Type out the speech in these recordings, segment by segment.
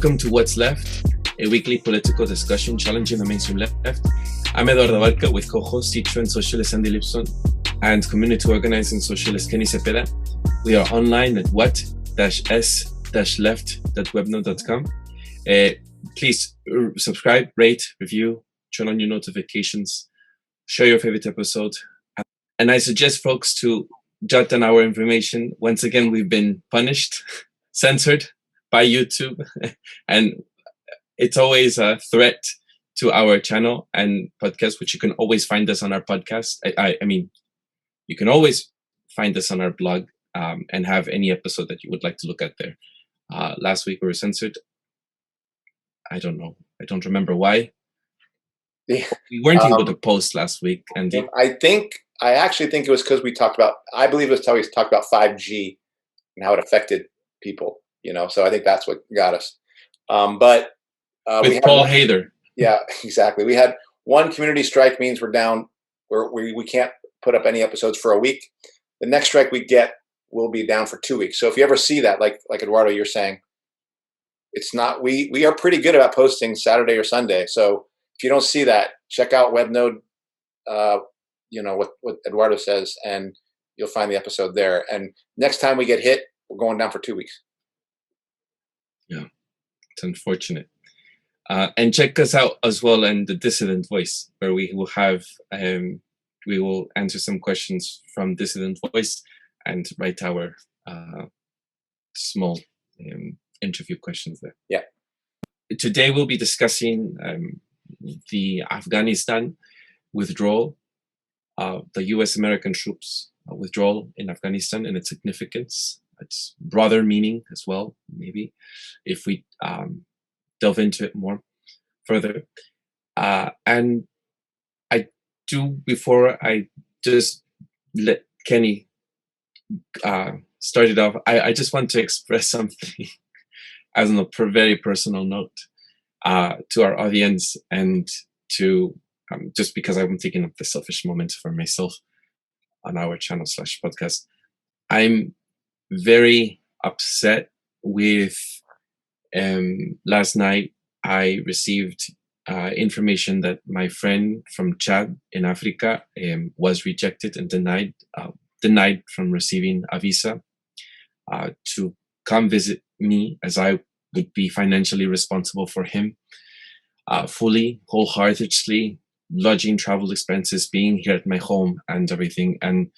Welcome to What's Left, a weekly political discussion challenging the mainstream left. I'm Eduardo Barca with co-host, teacher and socialist Andy Lipson and community organizing socialist Kenny Cepeda. We are online at what-s-left.webnode.com. Please subscribe, rate, review, turn on your notifications, share your favorite episode. And I suggest folks to jot down our information. Once again, we've been punished, censored by YouTube, and it's always a threat to our channel and podcast, which you can always find us on our podcast. I mean, you can always find us on our blog and have any episode that you would like to look at there. Last week we were censored. I don't know. I don't remember why. We weren't able to post last week, Andy. I actually think it was because we talked about, I believe it was how we talked about 5G and how it affected people, you know, so I think that's what got us. With Paul Hader. Yeah, exactly. We had one community strike means we're down, we can't put up any episodes for a week. The next strike we get will be down for 2 weeks. So if you ever see that, like Eduardo, you're saying, it's not, we are pretty good about posting Saturday or Sunday. So if you don't see that, check out Webnode, you know, what Eduardo says, and you'll find the episode there. And next time we get hit, we're going down for 2 weeks. Yeah, it's unfortunate. And check us out as well in the Dissident Voice, where we will have, we will answer some questions from Dissident Voice and write our small interview questions there. Yeah. Today we'll be discussing the Afghanistan withdrawal, the U.S. American troops withdrawal in Afghanistan and its significance, its broader meaning as well, maybe, if we delve into it more further. And I do, before I just let Kenny start it off, I just want to express something as on a very personal note to our audience, and to just because I'm taking up the selfish moment for myself on our channel / podcast. I'm very upset with last night I received information that my friend from Chad in Africa was rejected and denied from receiving a visa to come visit me, as I would be financially responsible for him fully, wholeheartedly, lodging, travel expenses, being here at my home and everything. And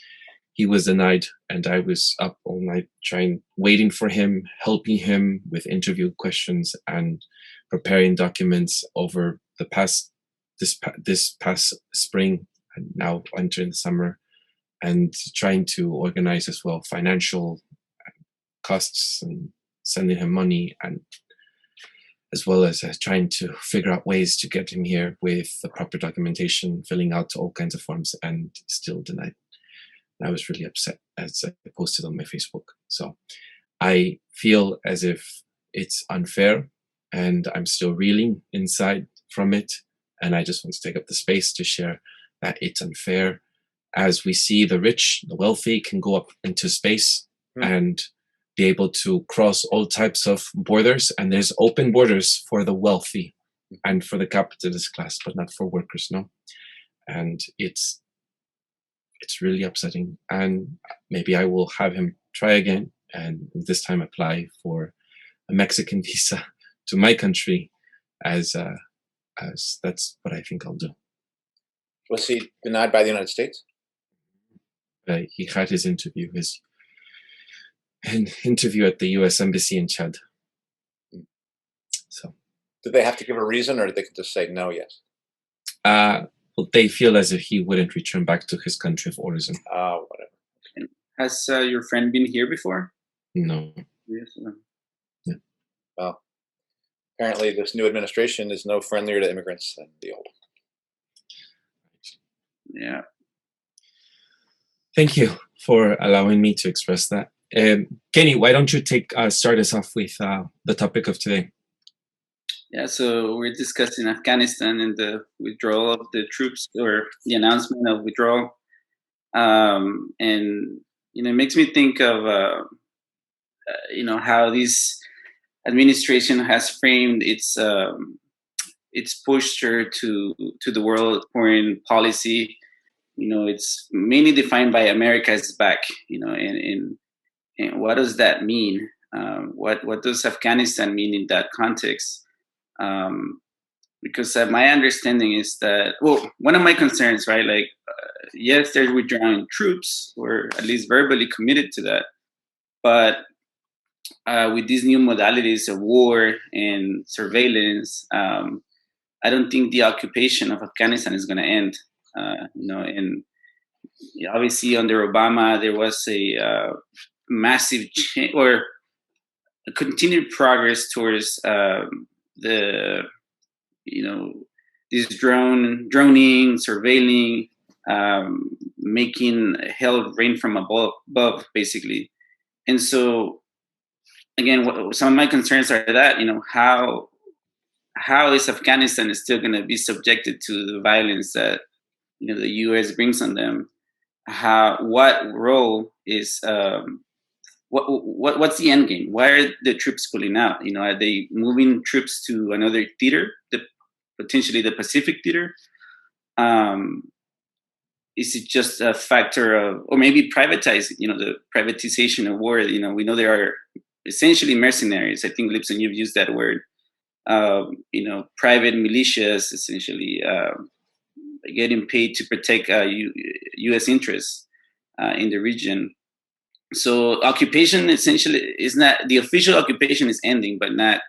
he was denied, and I was up all night waiting for him, helping him with interview questions and preparing documents over this past spring and now entering the summer, and trying to organize as well financial costs and sending him money, and as well as trying to figure out ways to get him here with the proper documentation, filling out all kinds of forms, and still denied. I was really upset, as I posted on my Facebook. So I feel as if it's unfair, and I'm still reeling inside from it. And I just want to take up the space to share that it's unfair, as we see the rich, the wealthy can go up into space and be able to cross all types of borders. And there's open borders for the wealthy and for the capitalist class, but not for workers, no? And it's really upsetting, and maybe I will have him try again, and this time apply for a Mexican visa to my country, as that's what I think I'll do. Was he denied by the United States? He had his interview, an interview at the U.S. Embassy in Chad. So, did they have to give a reason, or did they just say no? Yes. Well, they feel as if he wouldn't return back to his country of origin. Oh, whatever. Has your friend been here before? No. Yes. Yeah. Well, apparently this new administration is no friendlier to immigrants than the old. Yeah. Thank you for allowing me to express that. Kenny, why don't you start us off with the topic of today? Yeah, so we're discussing Afghanistan and the withdrawal of the troops, or the announcement of withdrawal. And, you know, it makes me think of, you know, how these administration has framed its posture to the world foreign policy. It's mainly defined by America's back. And what does that mean? What does Afghanistan mean in that context? Because my understanding is that, well, one of my concerns, right? Like, yes, they're withdrawing troops, or at least verbally committed to that, but with these new modalities of war and surveillance, I don't think the occupation of Afghanistan is going to end. And obviously under Obama, there was a massive change or a continued progress towards the, this droning, surveilling, making hell rain from above, basically. And so, again, some of my concerns are that, how is Afghanistan still going to be subjected to the violence that, the U.S. brings on them? What role is, what's the end game? Why are the troops pulling out? Are they moving troops to another theater, potentially the Pacific theater? Is it just a factor of, or maybe privatizing, the privatization of war? We know there are essentially mercenaries. I think, Lipson, you've used that word. Private militias essentially getting paid to protect U.S. interests in the region. So occupation essentially is not, the official occupation is ending, but not,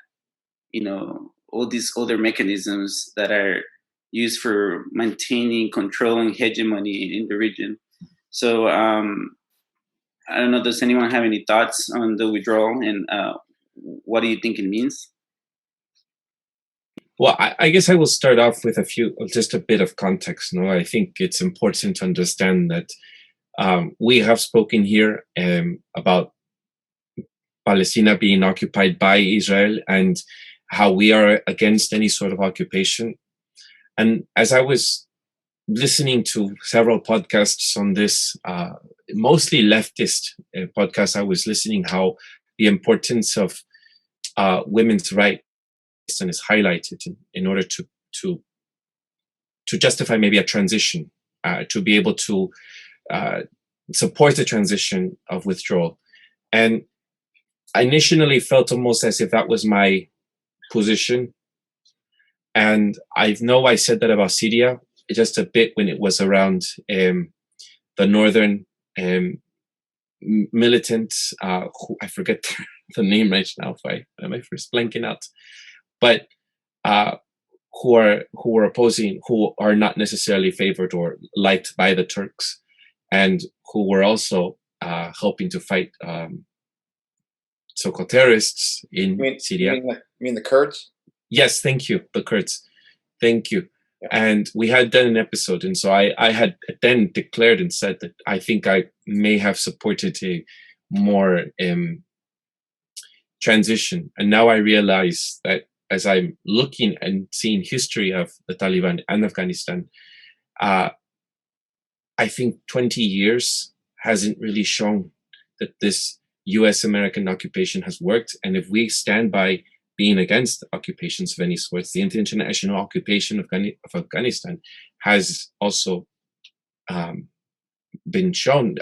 all these other mechanisms that are used for maintaining, controlling hegemony in the region. So I don't know, does anyone have any thoughts on the withdrawal, and what do you think it means? Well, I guess I will start off with just a bit of context. I think it's important to understand that we have spoken here about Palestine being occupied by Israel and how we are against any sort of occupation. And as I was listening to several podcasts on this, mostly leftist podcasts, I was listening how the importance of women's rights and is highlighted in order to justify maybe a transition, to be able to support the transition of withdrawal. And I initially felt almost as if that was my position. And I know I said that about Syria just a bit when it was around the northern militants, who I forget the name right now, am I first blanking out? But who are opposing, who are not necessarily favored or liked by the Turks, and who were also helping to fight so-called terrorists in Syria. You mean the Kurds? Yes, thank you, the Kurds. Thank you. Yeah. And we had done an episode, and so I had then declared and said that I think I may have supported a more transition. And now I realize that as I'm looking and seeing history of the Taliban and Afghanistan, I think 20 years hasn't really shown that this US-American occupation has worked. And if we stand by being against occupations of any sorts, the international occupation of Afghanistan has also been shown,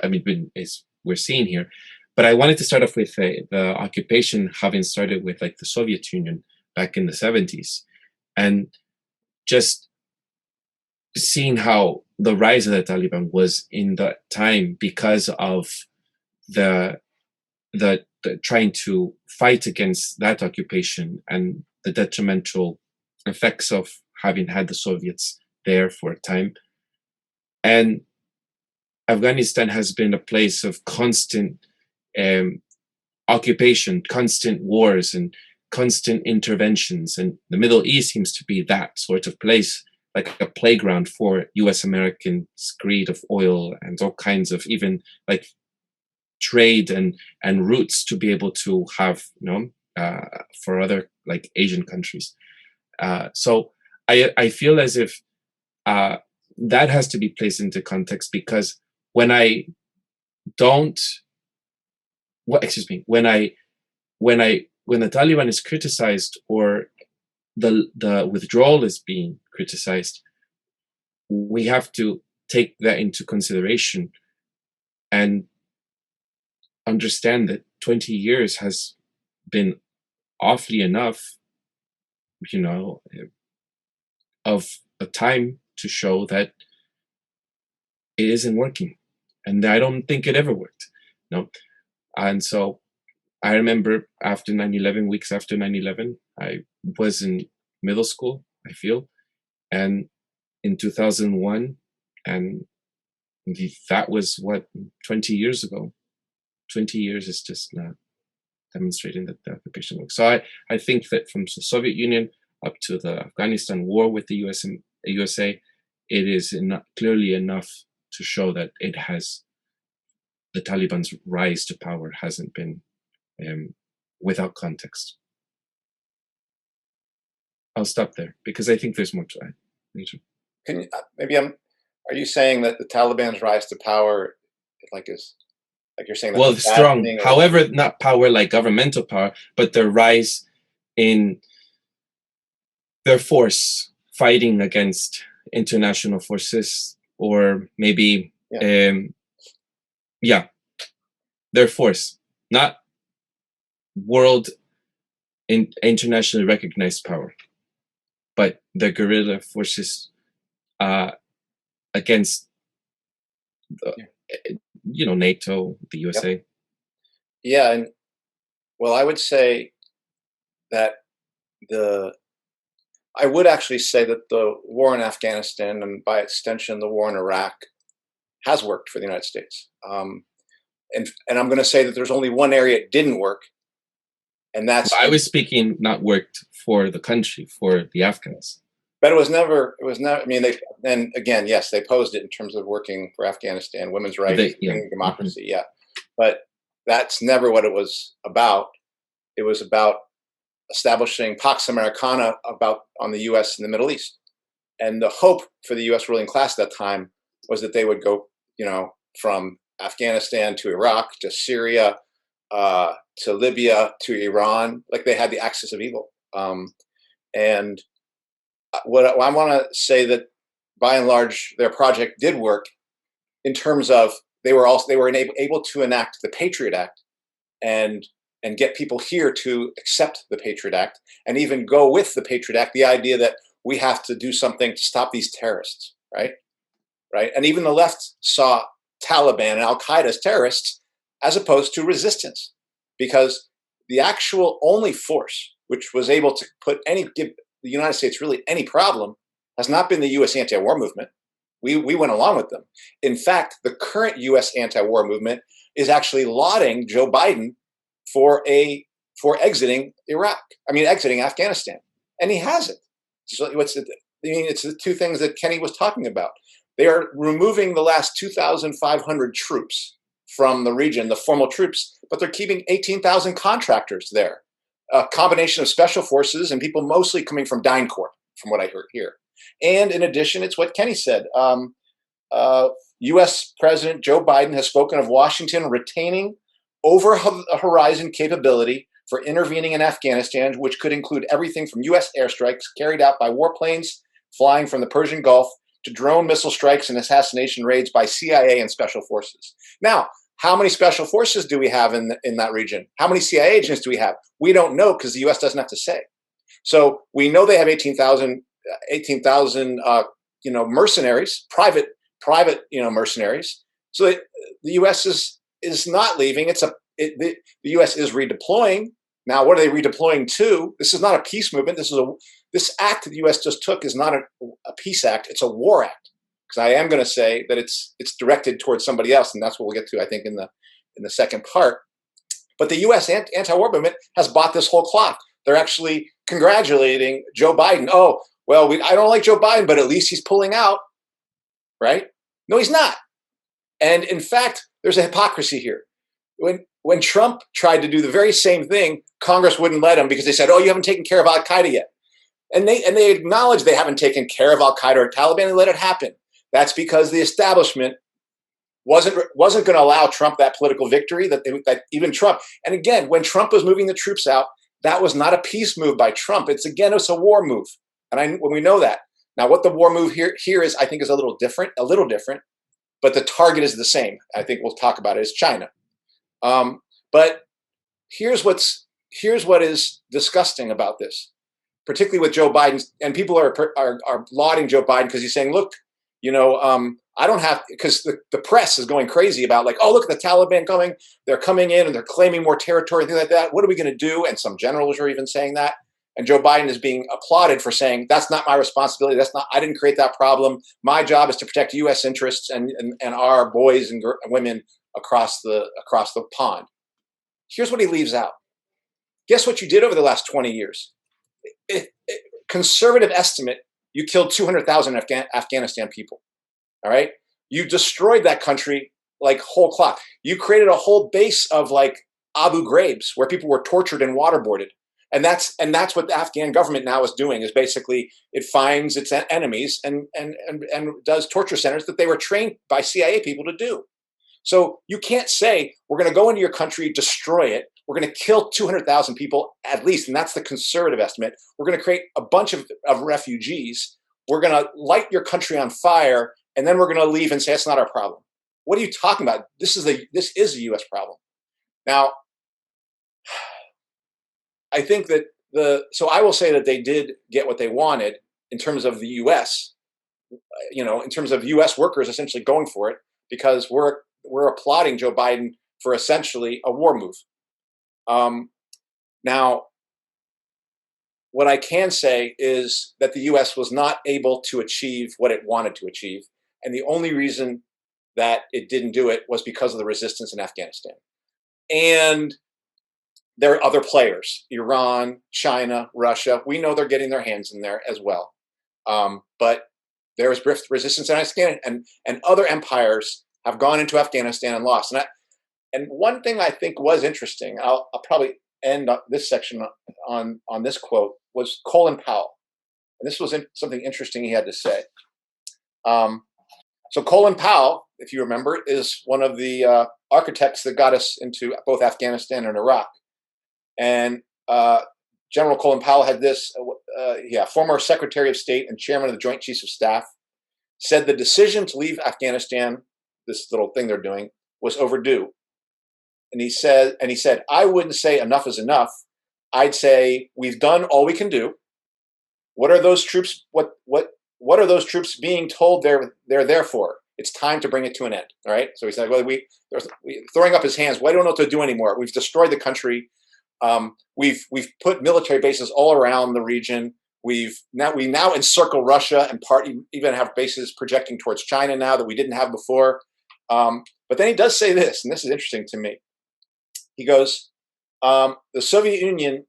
as we're seeing here. But I wanted to start off with the occupation having started with like the Soviet Union back in the 70s, and just seeing how the rise of the Taliban was in that time because of the trying to fight against that occupation and the detrimental effects of having had the Soviets there for a time. And Afghanistan has been a place of constant occupation, constant wars, and constant interventions. And the Middle East seems to be that sort of place, like a playground for US-American greed of oil and all kinds of even like trade and routes to be able to have, for other like Asian countries. So I feel as if that has to be placed into context, because when I when the Taliban is criticized or the withdrawal is being criticized, we have to take that into consideration and understand that 20 years has been awfully enough, you know, of a time to show that it isn't working. And I don't think it ever worked. No. And so I remember after 9/11, weeks after 9/11, I was in middle school, I feel. And in 2001, and that was what, 20 years ago. 20 years is just not demonstrating that the occupation works. So I think that from the Soviet Union up to the Afghanistan war with the USA, it is clearly enough to show that it has, the Taliban's rise to power hasn't been without context. I'll stop there because I think there's more to add later. Can you, are you saying that the Taliban's rise to power, like you're saying? Well, strong. However, not power like governmental power, but their rise in their force fighting against international forces, or maybe, their force, not world internationally recognized power, but the guerrilla forces against NATO, the USA. Yep. Yeah, and well, I would say that I would actually say that the war in Afghanistan, and by extension the war in Iraq, has worked for the United States. And I'm going to say that there's only one area it didn't work, and that's. I was speaking not worked for the country, for the Afghans. But it was never. I mean, and again, yes, they posed it in terms of working for Afghanistan, women's rights, democracy. Yeah, but that's never what it was about. It was about establishing Pax Americana on the U.S. in the Middle East, and the hope for the U.S. ruling class at that time was that they would go, from Afghanistan to Iraq to Syria to Libya to Iran, like they had the axis of evil. And what I want to say that by and large their project did work in terms of they were able to enact the Patriot Act and get people here to accept the Patriot Act and even go with the Patriot Act, the idea that we have to do something to stop these terrorists, right? And even the left saw Taliban and Al-Qaeda as terrorists as opposed to resistance, because the actual only force which was able to give the United States really any problem has not been the U.S. anti-war movement. We went along with them. In fact, the current U.S. anti-war movement is actually lauding Joe Biden for exiting exiting Afghanistan, and he hasn't. It's the two things that Kenny was talking about. They are removing the last 2,500 troops from the region, the formal troops, but they're keeping 18,000 contractors there. A combination of special forces and people mostly coming from DynCorp, from what I heard here. And in addition, it's what Kenny said. U.S. President Joe Biden has spoken of Washington retaining over-horizon capability for intervening in Afghanistan, which could include everything from U.S. airstrikes carried out by warplanes flying from the Persian Gulf to drone missile strikes and assassination raids by CIA and special forces. Now, how many special forces do we have in that region? How many CIA agents do we have? We don't know because the U.S. doesn't have to say. So we know they have 18,000 mercenaries, private mercenaries. So the U.S. is not leaving. The U.S. is redeploying. Now, what are they redeploying to? This is not a peace movement. This act that the U.S. just took is not a peace act. It's a war act. Because I am going to say that it's directed towards somebody else, and that's what we'll get to, I think, in the second part. But the U.S. anti-war movement has bought this whole clock. They're actually congratulating Joe Biden. Oh, well, I don't like Joe Biden, but at least he's pulling out, right? No, he's not. And in fact, there's a hypocrisy here. When Trump tried to do the very same thing, Congress wouldn't let him because they said, "Oh, you haven't taken care of Al-Qaeda yet," and they acknowledge they haven't taken care of Al-Qaeda or Taliban and let it happen. That's because the establishment wasn't going to allow Trump that political victory that even Trump. And again, when Trump was moving the troops out, that was not a peace move by Trump. It's a war move. And when we know that. Now, what the war move here is, I think, is a little different, but the target is the same. I think we'll talk about it, is China. But here's what is disgusting about this, particularly with Joe Biden, and people are lauding Joe Biden because he's saying, look, I don't have, because the press is going crazy about, like, oh, look at the Taliban coming, they're coming in and they're claiming more territory, things like that. What are we going to do? And some generals are even saying that. And Joe Biden is being applauded for saying, that's not my responsibility. I didn't create that problem. My job is to protect U.S. interests and our boys and women across the pond. Here's what he leaves out. Guess what you did over the last 20 years? Conservative estimate, you killed 200,000 Afghanistan people. All right? You destroyed that country like whole clock. You created a whole base of like Abu Ghraibs where people were tortured and waterboarded. And that's what the Afghan government now is doing, is basically it finds its enemies and does torture centers that they were trained by CIA people to do. So you can't say, we're going to go into your country, destroy it. We're going to kill 200,000 people at least, and that's the conservative estimate. We're going to create a bunch of refugees. We're going to light your country on fire, and then we're going to leave and say, it's not our problem. What are you talking about? This is a U.S. problem. Now, I think that so I will say that they did get what they wanted in terms of the U.S., in terms of U.S. workers essentially going for it, because we're applauding Joe Biden for essentially a war move. Now, what I can say is that the U.S. was not able to achieve what it wanted to achieve. And the only reason that it didn't do it was because of the resistance in Afghanistan. And there are other players, Iran, China, Russia. We know they're getting their hands in there as well. But there is resistance in Afghanistan, and other empires have gone into Afghanistan and lost. And one thing I think was interesting, I'll probably end this section on this quote, was Colin Powell. And this was something interesting he had to say. So Colin Powell, if you remember, is one of the architects that got us into both Afghanistan and Iraq. And General Colin Powell had this, former Secretary of State and Chairman of the Joint Chiefs of Staff, said the decision to leave Afghanistan, this little thing they're doing, was overdue. And he said, I wouldn't say enough is enough. I'd say we've done all we can do. What are those troops? What are those troops being told they're there for? It's time to bring it to an end. All right. So he said, well, we throwing up his hands. Well, I don't know what to do anymore. We've destroyed the country. We've put military bases all around the region. We now encircle Russia and even have bases projecting towards China now that we didn't have before. But then he does say this, and this is interesting to me. He goes, the Soviet Union.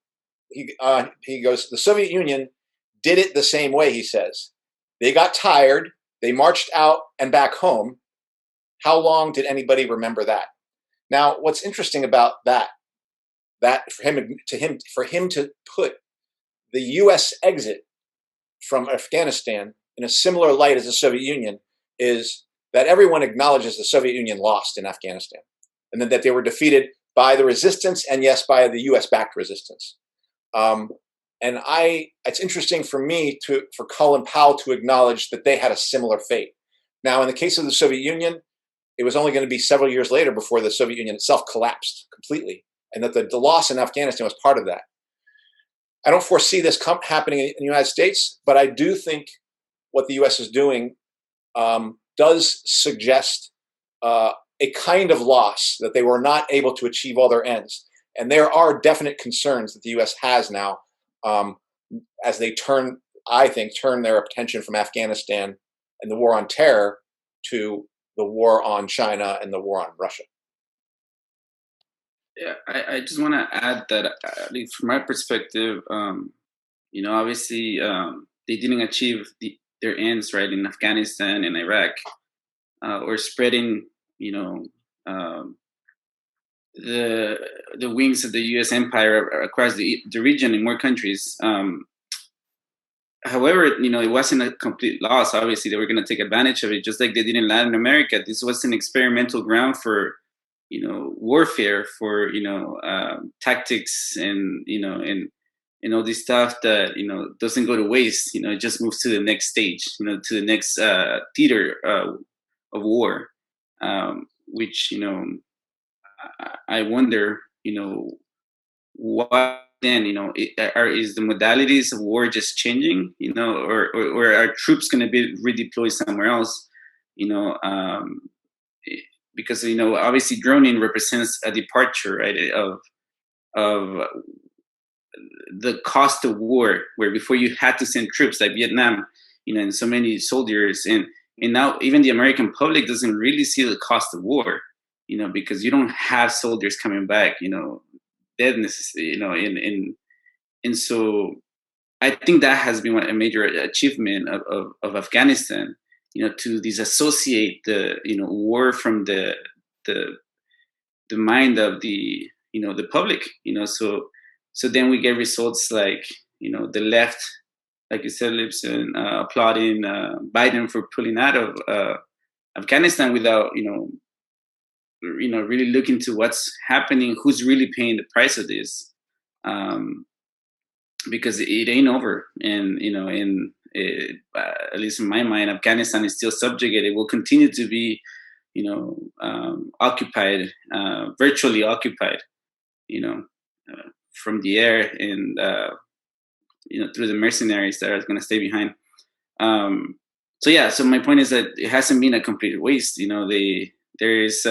He goes, the Soviet Union did it the same way. He says they got tired. They marched out and back home. How long did anybody remember that? Now, what's interesting about that for him to put the U.S. exit from Afghanistan in a similar light as the Soviet Union is that everyone acknowledges the Soviet Union lost in Afghanistan, and that they were defeated by the resistance, and yes, by the U.S.-backed resistance. And it's interesting for me for Colin Powell to acknowledge that they had a similar fate. Now, in the case of the Soviet Union, it was only going to be several years later before the Soviet Union itself collapsed completely, and that the loss in Afghanistan was part of that. I don't foresee this happening in the United States, but I do think what the U.S. is doing does suggest a kind of loss, that they were not able to achieve all their ends. And there are definite concerns that the U.S. has now as they turn their attention from Afghanistan and the war on terror to the war on China and the war on Russia. Yeah, I just want to add that, at least from my perspective, obviously they didn't achieve their ends, right, in Afghanistan and Iraq, or spreading, the wings of the U.S. empire across the region in more countries. However, it wasn't a complete loss. Obviously, they were going to take advantage of it, just like they did in Latin America. This was an experimental ground for, warfare, for tactics, and and all this stuff that doesn't go to waste. It just moves to the next stage, to the next theater of war, which I wonder, what then, is the modalities of war just changing, or are troops going to be redeployed somewhere else, because obviously droning represents a departure, right, of the cost of war, where before you had to send troops like Vietnam, and so many soldiers, and now even the American public doesn't really see the cost of war, because you don't have soldiers coming back, deadness, and so I think that has been a major achievement of Afghanistan, to disassociate the war from the mind of the the public, so then we get results like the left, like you said, Lipson, applauding Biden for pulling out of Afghanistan without really looking to what's happening, who's really paying the price of this, because it ain't over, and at least in my mind, Afghanistan is still subjugated. It will continue to be occupied, virtually occupied, from the air, and through the mercenaries that are going to stay behind. So yeah, so my point is that it hasn't been a complete waste. There is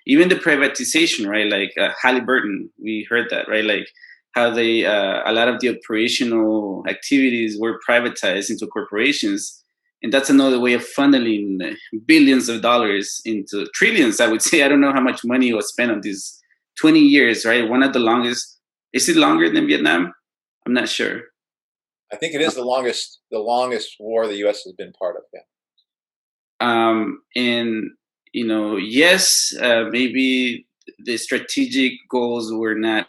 even the privatization, right? Like Halliburton, we heard that, right? Like how they a lot of the operational activities were privatized into corporations, and that's another way of funneling billions of dollars into trillions, I would say. I don't know how much money was spent on these 20 years, right? One of the longest. Is it longer than Vietnam? I'm not sure. I think it is the longest war the U.S. has been part of. Yeah. And yes, maybe the strategic goals were not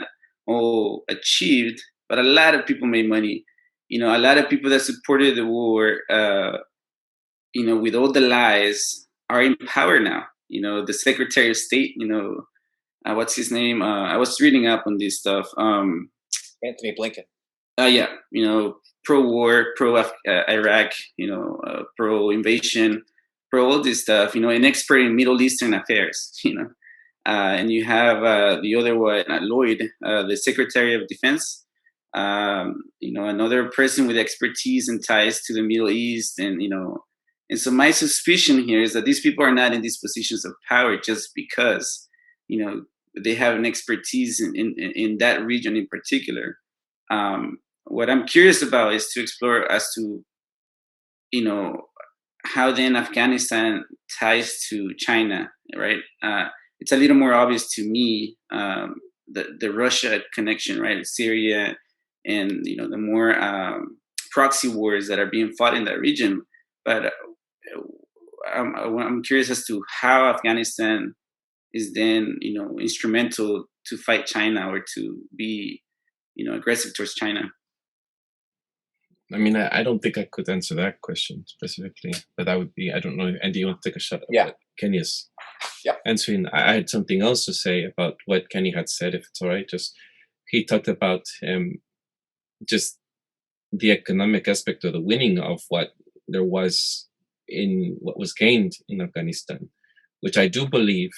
all achieved, but a lot of people made money. A lot of people that supported the war, with all the lies, are in power now. The Secretary of State, what's his name? I was reading up on this stuff. Anthony Blinken. Yeah, pro-war, pro-Iraq, pro-invasion, pro all this stuff, an expert in Middle Eastern affairs, and you have the other one, Lloyd, the Secretary of Defense, another person with expertise and ties to the Middle East, and so my suspicion here is that these people are not in these positions of power just because, they have an expertise in that region in particular. What I'm curious about is to explore as to, how then Afghanistan ties to China, right? It's a little more obvious to me, the Russia connection, right? Syria, and the more proxy wars that are being fought in that region. But I'm curious as to how Afghanistan is then instrumental to fight China, or to be aggressive towards China. I mean, I don't think I could answer that question specifically, but that would be, I don't know, Andy, you want to take a shot at what Kenny's answering? I had something else to say about what Kenny had said, if it's all right. Just, he talked about just the economic aspect, or the winning of what there was in what was gained in Afghanistan, which I do believe,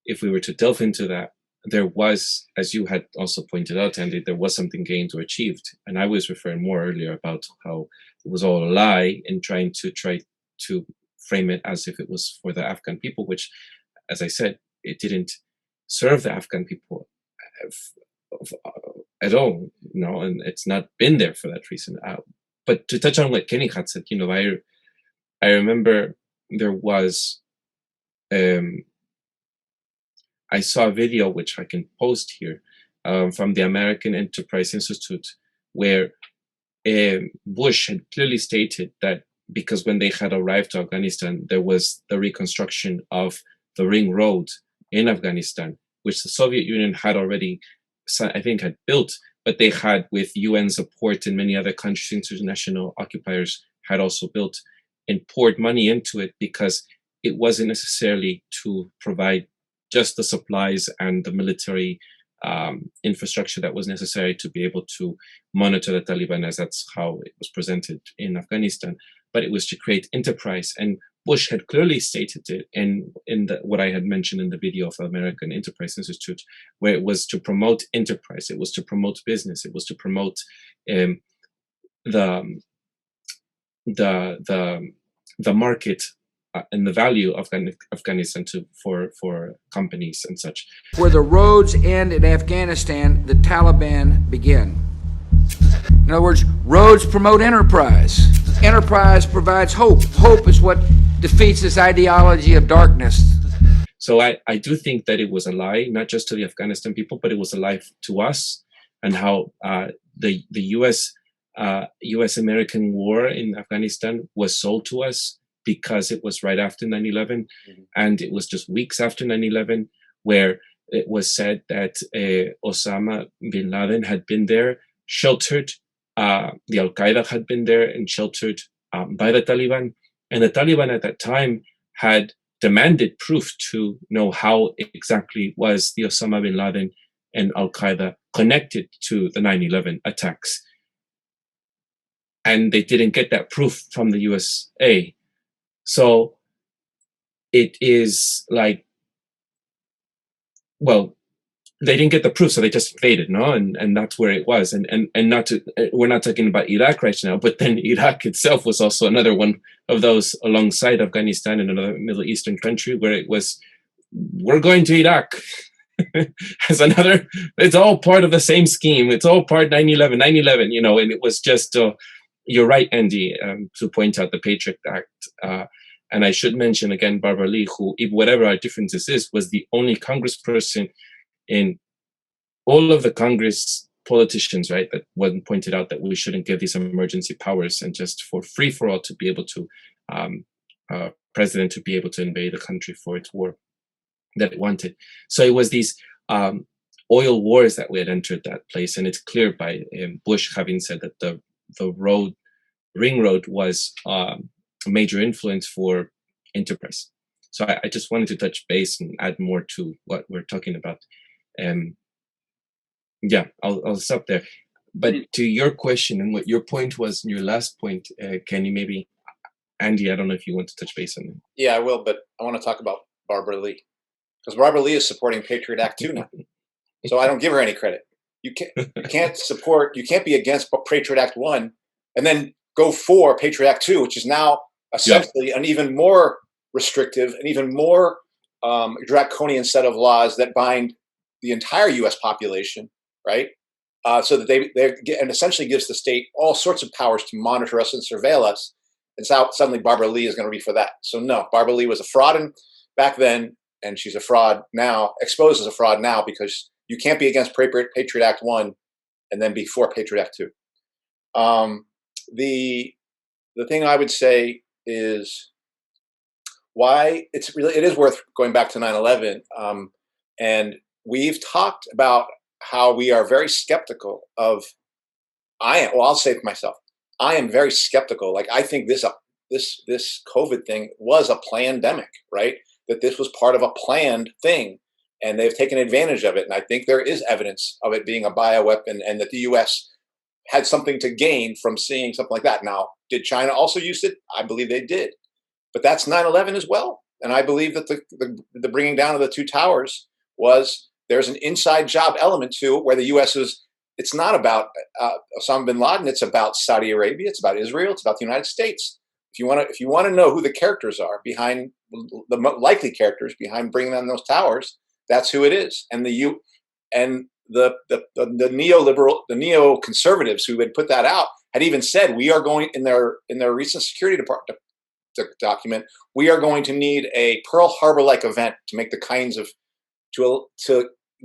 if we were to delve into that, there was, as you had also pointed out, Andy, there was something gained or achieved. And I was referring more earlier about how it was all a lie, and try to frame it as if it was for the Afghan people, which, as I said, it didn't serve the Afghan people at all, and it's not been there for that reason. But to touch on what Kenny had said, I remember there was, I saw a video, which I can post here, from the American Enterprise Institute, where Bush had clearly stated that because when they had arrived to Afghanistan, there was the reconstruction of the Ring Road in Afghanistan, which the Soviet Union had already, I think, had built, but they had, with UN support and many other countries, international occupiers, had also built and poured money into it, because it wasn't necessarily to provide just the supplies and the military infrastructure that was necessary to be able to monitor the Taliban, as that's how it was presented in Afghanistan. But it was to create enterprise, and Bush had clearly stated it in what I had mentioned in the video of the American Enterprise Institute, where it was to promote enterprise, it was to promote business, it was to promote the market and the value of Afghanistan for companies and such. Where the roads end in Afghanistan, the Taliban begin. In other words, roads promote enterprise. Enterprise provides hope. Hope is what defeats this ideology of darkness. So I do think that it was a lie, not just to the Afghanistan people, but it was a lie to us, and how the U.S.-American war in Afghanistan was sold to us because it was right after 9/11, and it was just weeks after 9/11 where it was said that Osama bin Laden had been there, sheltered. The Al-Qaeda had been there and sheltered by the Taliban. And the Taliban at that time had demanded proof to know how exactly was the Osama bin Laden and Al-Qaeda connected to the 9/11 attacks. And they didn't get that proof from the USA. So it is like, well, they didn't get the proof, so they just invaded, no? And that's where it was. And not to, we're not talking about Iraq right now, but then Iraq itself was also another one of those, alongside Afghanistan and another Middle Eastern country, where it was, we're going to Iraq as another, it's all part of the same scheme. It's all part 9/11, 9/11, you know, and it was just, you're right, Andy, to point out the Patriot Act. And I should mention again, Barbara Lee, who, whatever our differences is, was the only congressperson in all of the Congress politicians, right, that wasn't pointed out that we shouldn't give these emergency powers and just for free for all to be able to, president to be able to invade the country for its war that it wanted. So it was these oil wars that we had entered that place, and it's clear by Bush having said that the ring road was a major influence for enterprise. So I just wanted to touch base and add more to what we're talking about. Yeah, I'll stop there. But to your question and what your point was, and your last point, Kenny, maybe, Andy, I don't know if you want to touch base on it. Yeah, I will, but I want to talk about Barbara Lee, because Barbara Lee is supporting Patriot Act 2 now. So I don't give her any credit. You can't be against Patriot Act 1 and then go for Patriot Act 2, which is now essentially an even more restrictive and even more draconian set of laws that bind the entire U.S. population, right? So that they and essentially gives the state all sorts of powers to monitor us and surveil us. And so suddenly Barbara Lee is going to be for that. So no, Barbara Lee was a fraud back then, and she's a fraud now, exposed as a fraud now, because you can't be against Patriot Act 1 and then be for Patriot Act 2. The thing I would say is why it is worth going back to 9/11. And we've talked about how we are very skeptical of, I'll say for myself, I am very skeptical. Like, I think this COVID thing was a plandemic, right? That this was part of a planned thing, and they've taken advantage of it. And I think there is evidence of it being a bioweapon, and that the U.S. had something to gain from seeing something like that. Now, did China also use it? I believe they did. But that's 9/11 as well. And I believe that the bringing down of the two towers there's an inside job element to it, where the U.S. it's not about Osama bin Laden. It's about Saudi Arabia. It's about Israel. It's about the United States. If you want to know who the characters are behind, the likely characters behind bringing down those towers, that's who it is. And the neoliberals who had put that out had even said, we are going, in their recent Security Department document, we are going to need a Pearl Harbor-like event to make the kinds of to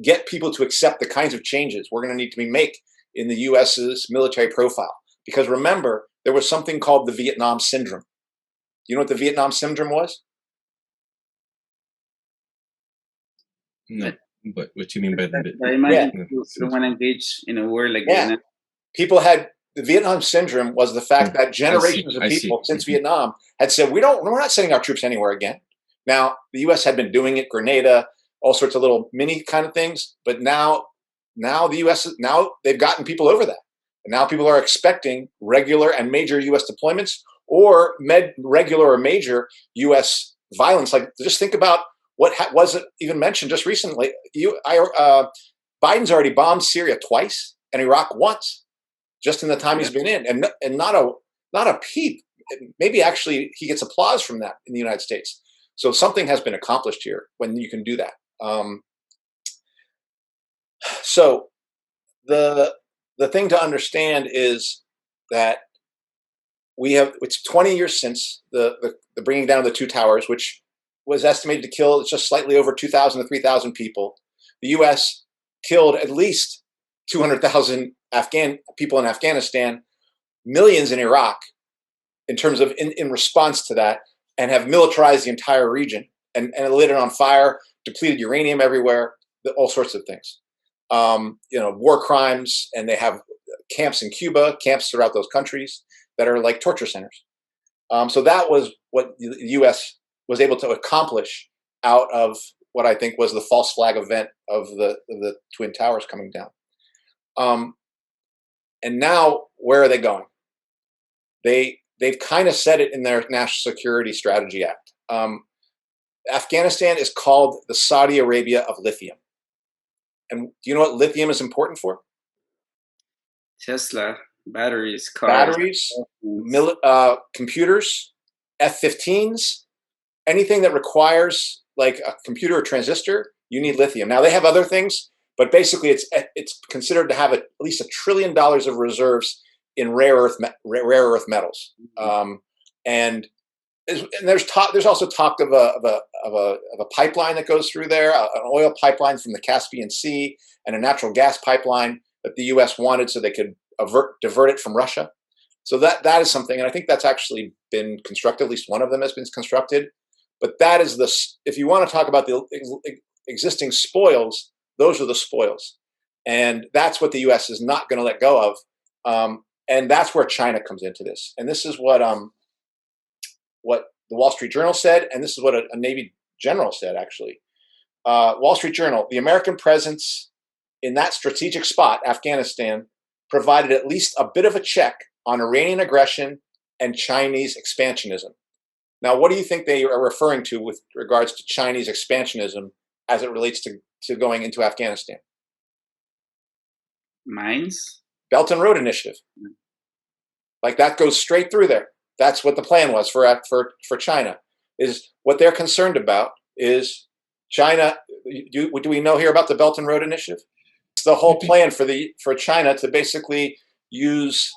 get people to accept the kinds of changes we're going to need to make in the U.S.'s military profile. Because remember, there was something called the Vietnam Syndrome. You know what the Vietnam Syndrome was? No, but what do you mean by that? I imagine you don't want to engage in a war like that. People had the Vietnam Syndrome was the fact that generations of people since Vietnam had said, we're not sending our troops anywhere again. Now, the U.S. had been doing it, Grenada, all sorts of little mini kind of things. But now the U.S. now they've gotten people over that, and now people are expecting regular and major U.S. deployments or regular or major U.S. violence. Like, just think about what was even mentioned just recently. Biden's already bombed Syria twice and Iraq once, just in the time he's been in, and not a peep. Maybe actually he gets applause from that in the United States. So something has been accomplished here when you can do that. So the thing to understand is that it's 20 years since the bringing down of the two towers, which was estimated to kill just slightly over 2,000 to 3,000 people. The U.S. killed at least 200,000 Afghan people in Afghanistan, millions in Iraq, in terms of in response to that, and have militarized the entire region and lit it on fire, depleted uranium everywhere, all sorts of things. War crimes, and they have camps in Cuba, camps throughout those countries that are like torture centers. So that was what the U.S. was able to accomplish out of what I think was the false flag event of the Twin Towers coming down. And now, where are they going? They've kind of said it in their National Security Strategy Act. Afghanistan is called the Saudi Arabia of lithium. And do you know what lithium is important for? Tesla, batteries, cars. Batteries, computers, F-15s, anything that requires like a computer or transistor, you need lithium. Now, they have other things, but basically it's considered to have at least $1 trillion of reserves in rare earth metals. And there's also talk of a pipeline that goes through there, an oil pipeline from the Caspian Sea, and a natural gas pipeline that the U.S. wanted so they could divert it from Russia. So that is something, and I think that's actually been constructed. At least one of them has been constructed. But that is if you want to talk about the existing spoils, those are the spoils, and that's what the U.S. is not going to let go of. And that's where China comes into this. And this is what the Wall Street Journal said, and this is what a Navy general said, actually. Wall Street Journal: the American presence in that strategic spot, Afghanistan, provided at least a bit of a check on Iranian aggression and Chinese expansionism. Now, what do you think they are referring to with regards to Chinese expansionism as it relates to going into Afghanistan? Mines? Belt and Road Initiative. Like, that goes straight through there. That's what the plan was for China. Is what they're concerned about is China. Do we know here about the Belt and Road Initiative? It's the whole plan for China to basically use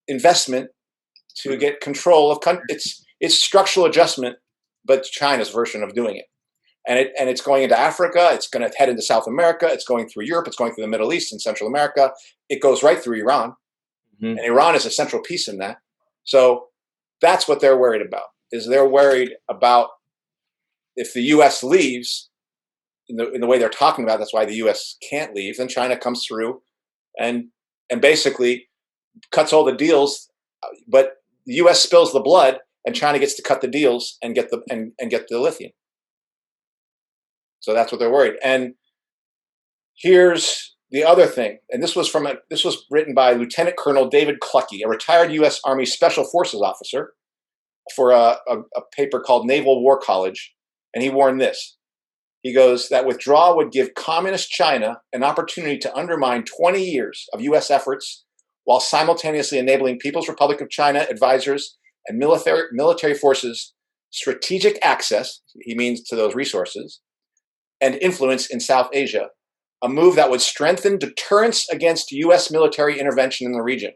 investment to get control of countries. It's structural adjustment, but China's version of doing it. And it's going into Africa. It's going to head into South America. It's going through Europe. It's going through the Middle East and Central America. It goes right through Iran. Mm-hmm. And Iran is a central piece in that. So that's what they're worried about, is they're worried about if the U.S. leaves in the way they're talking about, that's why the U.S. can't leave, then China comes through and basically cuts all the deals, but the U.S. spills the blood and China gets to cut the deals and get the lithium. So that's what they're worried. And here's the other thing, and this was written by Lieutenant Colonel David Cluckey, a retired U.S. Army Special Forces officer, for a paper called Naval War College, and he warned this. He goes, that withdrawal would give communist China an opportunity to undermine 20 years of U.S. efforts while simultaneously enabling People's Republic of China advisors and military forces strategic access, he means to those resources, and influence in South Asia, a move that would strengthen deterrence against U.S. military intervention in the region.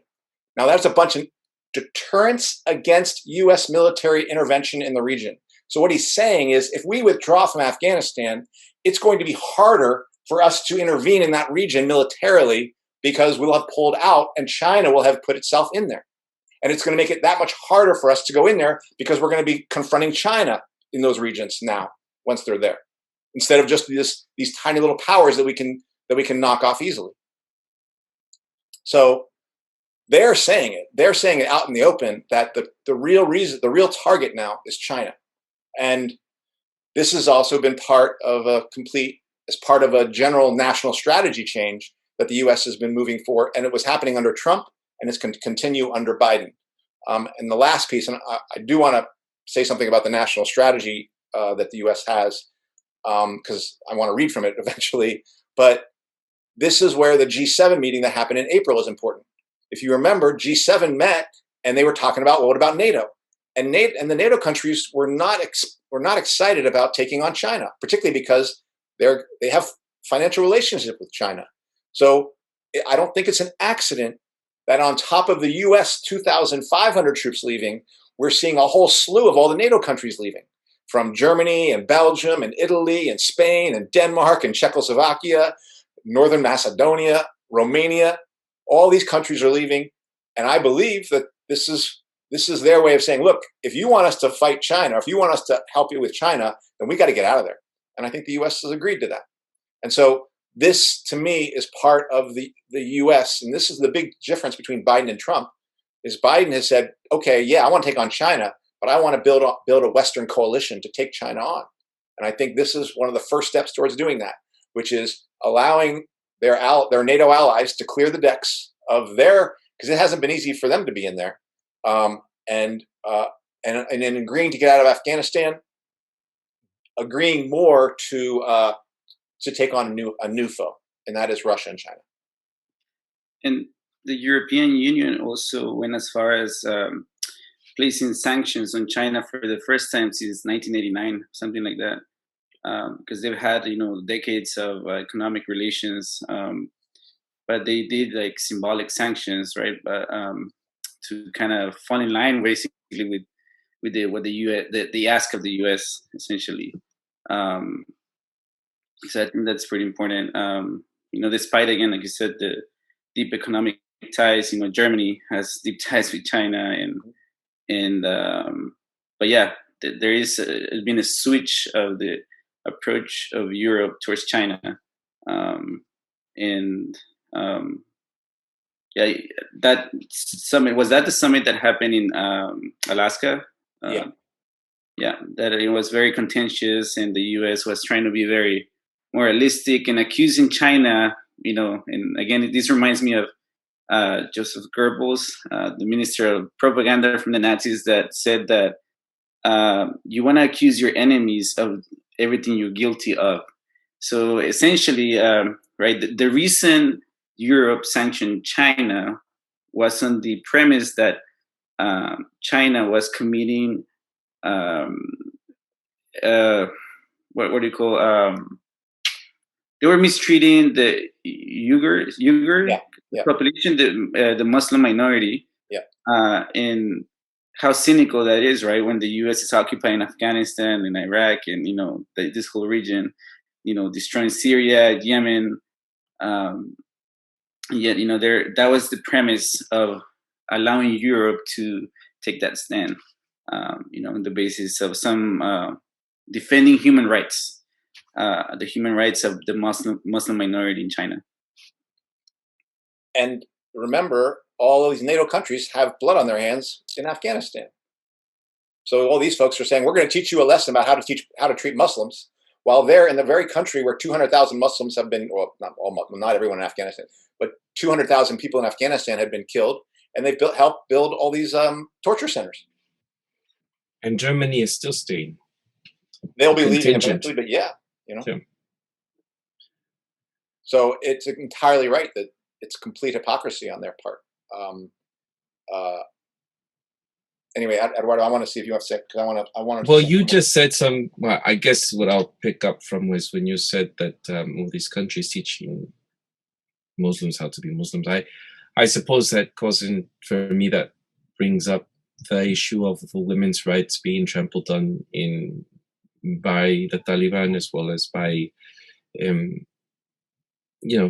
Now, that's a bunch of deterrence against U.S. military intervention in the region. So what he's saying is, if we withdraw from Afghanistan, it's going to be harder for us to intervene in that region militarily because we'll have pulled out and China will have put itself in there. And it's going to make it that much harder for us to go in there because we're going to be confronting China in those regions now, once they're there, instead of just these tiny little powers that we can knock off easily. So they're saying it. They're saying it out in the open that the real target now is China. And this has also been part of a complete as part of a general national strategy change that the U.S. has been moving for, and it was happening under Trump, and it's going to continue under Biden. And the last piece, and I do want to say something about the national strategy that the U.S. has, because I want to read from it eventually, but this is where the G7 meeting that happened in April is important. If you remember, G7 met, and they were talking about, well, what about NATO? And the NATO countries were not excited about taking on China, particularly because they have financial relationship with China. So I don't think it's an accident that on top of the U.S. 2,500 troops leaving, we're seeing a whole slew of all the NATO countries leaving, from Germany and Belgium and Italy and Spain and Denmark and Czechoslovakia, Northern Macedonia, Romania. All these countries are leaving, and I believe that this is their way of saying, look, if you want us to fight China, if you want us to help you with China, then we got to get out of there. And I think the U.S. has agreed to that. And so this, to me, is part of the U.S., and this is the big difference between Biden and Trump, is Biden has said, okay, yeah, I want to take on China, but I want to build a Western coalition to take China on. And I think this is one of the first steps towards doing that, which is allowing their NATO allies to clear the decks of because it hasn't been easy for them to be in there, and in agreeing to get out of Afghanistan, agreeing more to take on a new foe, and that is Russia and China. And the European Union also went as far as placing sanctions on China for the first time since 1989, something like that, because they've had decades of economic relations, but they did like symbolic sanctions, right? But to kind of fall in line basically with the ask of the U.S. essentially. So I think that's pretty important. Despite, again, like you said, the deep economic ties, Germany has deep ties with China, but yeah, there has been a switch of the approach of Europe towards China, that summit, was that the summit that happened in Alaska? Yeah, that it was very contentious, and the U.S. was trying to be very moralistic and accusing China, and again, this reminds me of Joseph Goebbels, the minister of propaganda from the Nazis, that said that you want to accuse your enemies of everything you're guilty of. So essentially, right, the reason Europe sanctioned China was on the premise that China was committing what do you call they were mistreating the Uyghur population, the Muslim minority, and how cynical that is, right? When the U.S. is occupying Afghanistan and Iraq and this whole region, destroying Syria, Yemen, yet that was the premise of allowing Europe to take that stand, on the basis of some defending human rights, the human rights of the Muslim minority in China. And remember, all of these NATO countries have blood on their hands in Afghanistan. So all these folks are saying, we're going to teach you a lesson about how to treat Muslims, while they're in the very country where 200,000 Muslims have been, well, not everyone in Afghanistan, but 200,000 people in Afghanistan have been killed, and they've helped build all these torture centers. And Germany is still staying. They'll be leaving eventually, but yeah. So it's entirely right that it's complete hypocrisy on their part. Anyway, Eduardo, I want to see if you have to say, because I want to. Well, you just said some. Well, I guess what I'll pick up from was when you said that all these countries teaching Muslims how to be Muslims. I suppose that causing for me that brings up the issue of the women's rights being trampled on by the Taliban, as well as by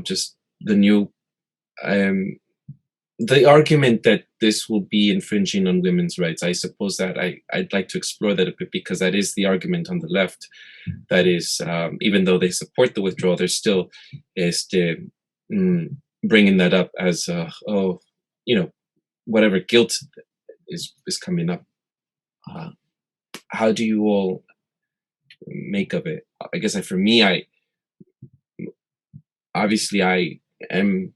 just the new the argument that this will be infringing on women's rights. I suppose that I'd like to explore that a bit, because that is the argument on the left. That is, even though they support the withdrawal, there still is bringing that up as whatever guilt is coming up. How do you all make of it? I guess for me, obviously I am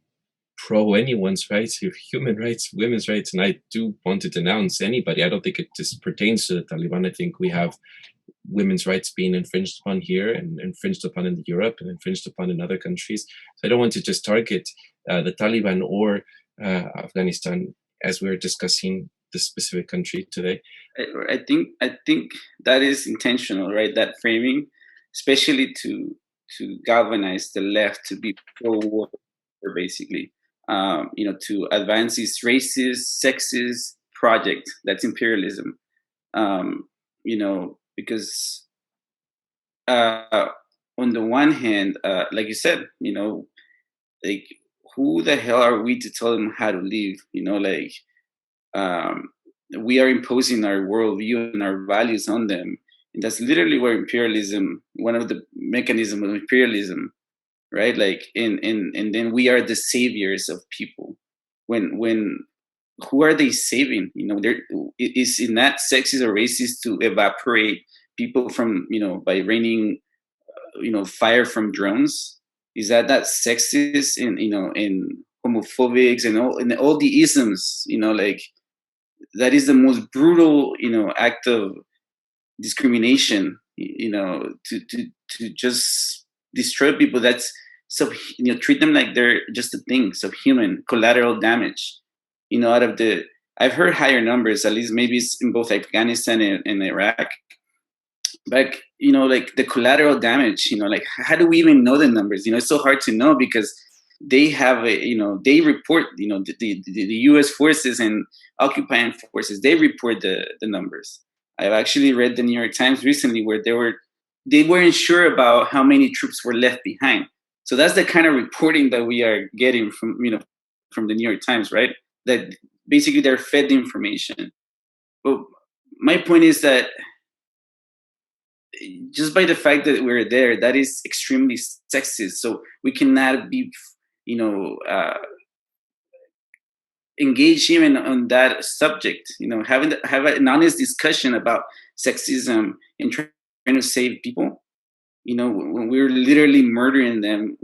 pro anyone's rights, human rights, women's rights, and I do want to denounce anybody. I don't think it just pertains to the Taliban. I think we have women's rights being infringed upon here and infringed upon in Europe and infringed upon in other countries. So I don't want to just target the Taliban or Afghanistan as we're discussing this specific country today. I think that is intentional, right? That framing, especially to galvanize the left to be pro-war, basically. To advance this racist, sexist project that's imperialism. Because on the one hand, like you said, like who the hell are we to tell them how to live? We are imposing our worldview and our values on them. And that's literally where imperialism, one of the mechanisms of imperialism, right? Like, and then we are the saviors of people. When who are they saving? Is it not sexist or racist to evaporate people from, by raining, fire from drones? Is that sexist and homophobic and all the isms? Like that is the most brutal, act of discrimination. To just destroy people. That's so treat them like they're just a thing, so human collateral damage. Out of I've heard higher numbers, at least maybe it's in both Afghanistan and Iraq. But like the collateral damage, like how do we even know the numbers? It's so hard to know because they have they report, the U.S. forces and occupying forces, they report the numbers. I've actually read the New York Times recently where they weren't sure about how many troops were left behind. So that's the kind of reporting that we are getting from from the New York Times, right? That basically they're fed the information. But my point is that just by the fact that we're there, that is extremely sexist. So we cannot be, engage even on that subject. Have an honest discussion about sexism and trying to save people. When we're literally murdering them,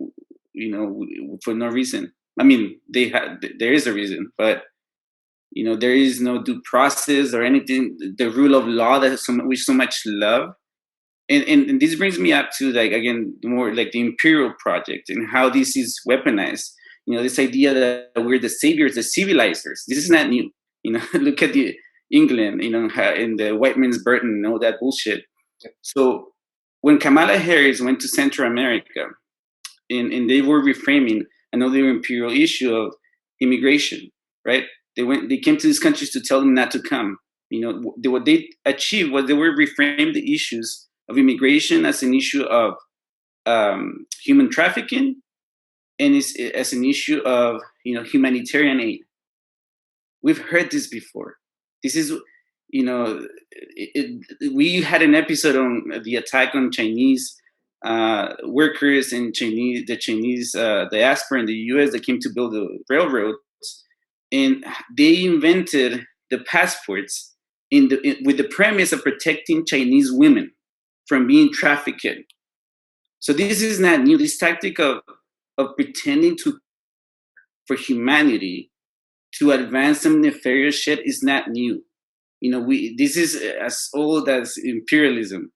for no reason. I mean, there is a reason, but there is no due process or anything. The rule of law that we so much love, and this brings me up to again more like the imperial project and how this is weaponized. This idea that we're the saviors, the civilizers. This is not new. Look at the England, in the white man's burden and all that bullshit. So when Kamala Harris went to Central America, and they were reframing another imperial issue of immigration, right? They came to these countries to tell them not to come. What they achieved was they were reframed the issues of immigration as an issue of human trafficking, and as an issue of humanitarian aid. We've heard this before. This is we had an episode on the attack on Chinese workers and the Chinese diaspora in the U.S. that came to build the railroads, and they invented the passports with the premise of protecting Chinese women from being trafficked. So this is not new. This tactic of pretending for humanity to advance some nefarious shit is not new. This is as old as imperialism.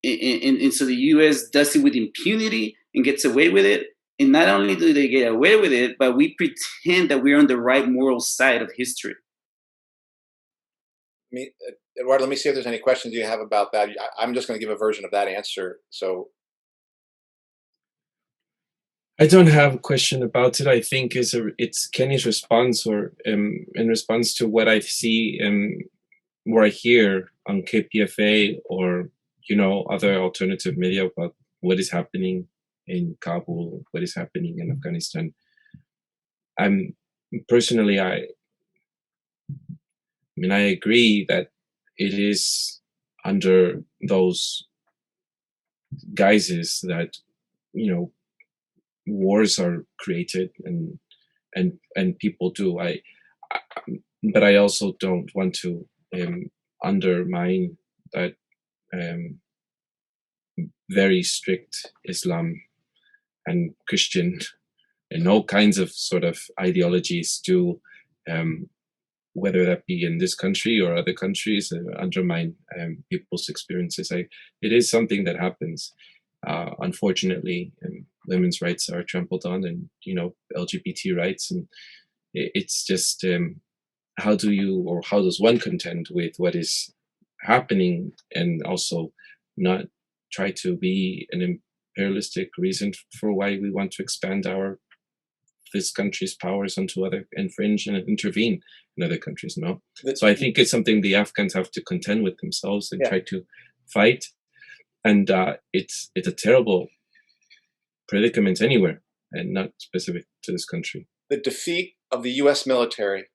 And so the U.S. does it with impunity and gets away with it. And not only do they get away with it, but we pretend that we're on the right moral side of history. Eduardo, let me see if there's any questions you have about that. I'm just going to give a version of that answer. So I don't have a question about it. I think it's Kenny's response, or in response to what I see and what I hear on KPFA or other alternative media about what is happening in Kabul, what is happening in Afghanistan. Personally, I agree that it is under those guises that wars are created and people do. But I also don't want to undermine that very strict Islam and Christian and all kinds of sort of ideologies to, whether that be in this country or other countries, undermine people's experiences. It is something that happens. Unfortunately, women's rights are trampled on, and LGBT rights, and it's just how does one contend with what is happening, and also not try to be an imperialistic reason for why we want to expand this country's powers onto other, infringe and intervene in other countries. No, so I think it's something the Afghans have to contend with themselves and try to fight. And it's a terrible predicament anywhere, and not specific to this country. The defeat of the U.S. military,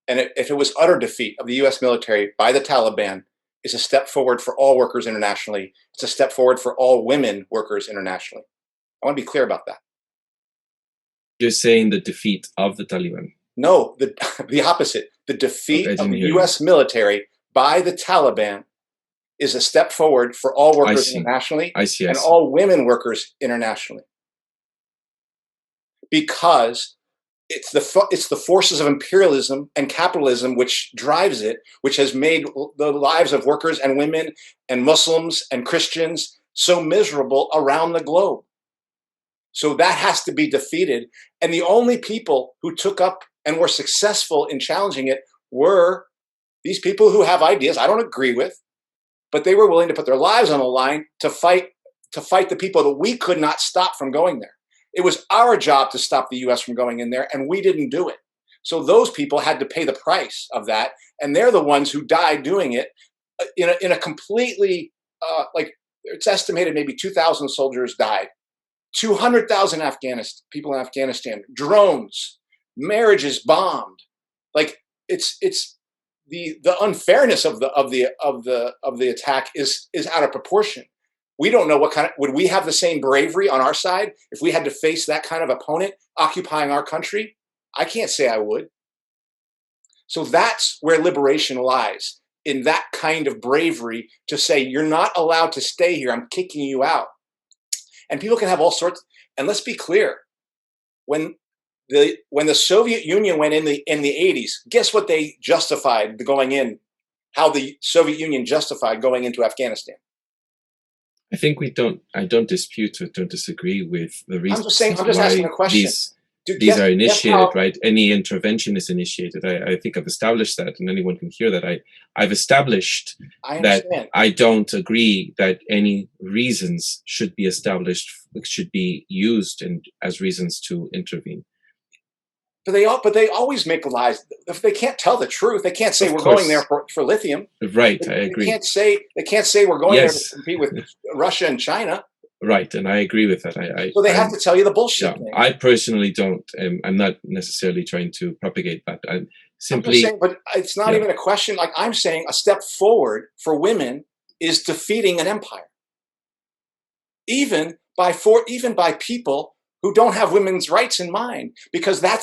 and if it was utter defeat of the U.S. military by the Taliban, is a step forward for all workers internationally. It's a step forward for all women workers internationally. I want to be clear about that. You're saying the defeat of the Taliban? No, the opposite. The defeat of the U.S. military by the Taliban is a step forward for all workers internationally and all women workers internationally. Because it's the forces of imperialism and capitalism which drives it, which has made the lives of workers and women and Muslims and Christians so miserable around the globe. So that has to be defeated. And the only people who took up and were successful in challenging it were these people who have ideas I don't agree with, but they were willing to put their lives on the line to fight the people that we could not stop from going there. It was our job to stop the U.S. from going in there, and we didn't do it. So those people had to pay the price of that, and they're the ones who died doing it in a completely, it's estimated maybe 2,000 soldiers died. 200,000 people in Afghanistan, drones, marriages bombed. Like it's the unfairness of the attack is out of proportion. We don't know what kind of, would we have the same bravery on our side if we had to face that kind of opponent occupying our country? I can't say I would. So that's where liberation lies, in that kind of bravery to say, you're not allowed to stay here. I'm kicking you out. And people can have all sorts. And let's be clear, when the Soviet Union went in the 80s, guess what they justified going in? How the Soviet Union justified going into Afghanistan? I think I don't dispute or don't disagree with the reasons. I'm just asking a question. These are initiated, right? Any intervention is initiated. I think I've established that, and anyone can hear that. I've established that I don't agree that any reasons should be established, should be used as reasons to intervene. But they always make lies. If they can't tell the truth, they can't say we're going there for lithium. Right, I agree. They can't say we're going there to compete with Russia and China. Right, and I agree with that. So they have to tell you the bullshit. Yeah, I personally don't. I'm not necessarily trying to propagate that. I'm simply saying, but it's not even a question. Like I'm saying, a step forward for women is defeating an empire, even by people who don't have women's rights in mind, because that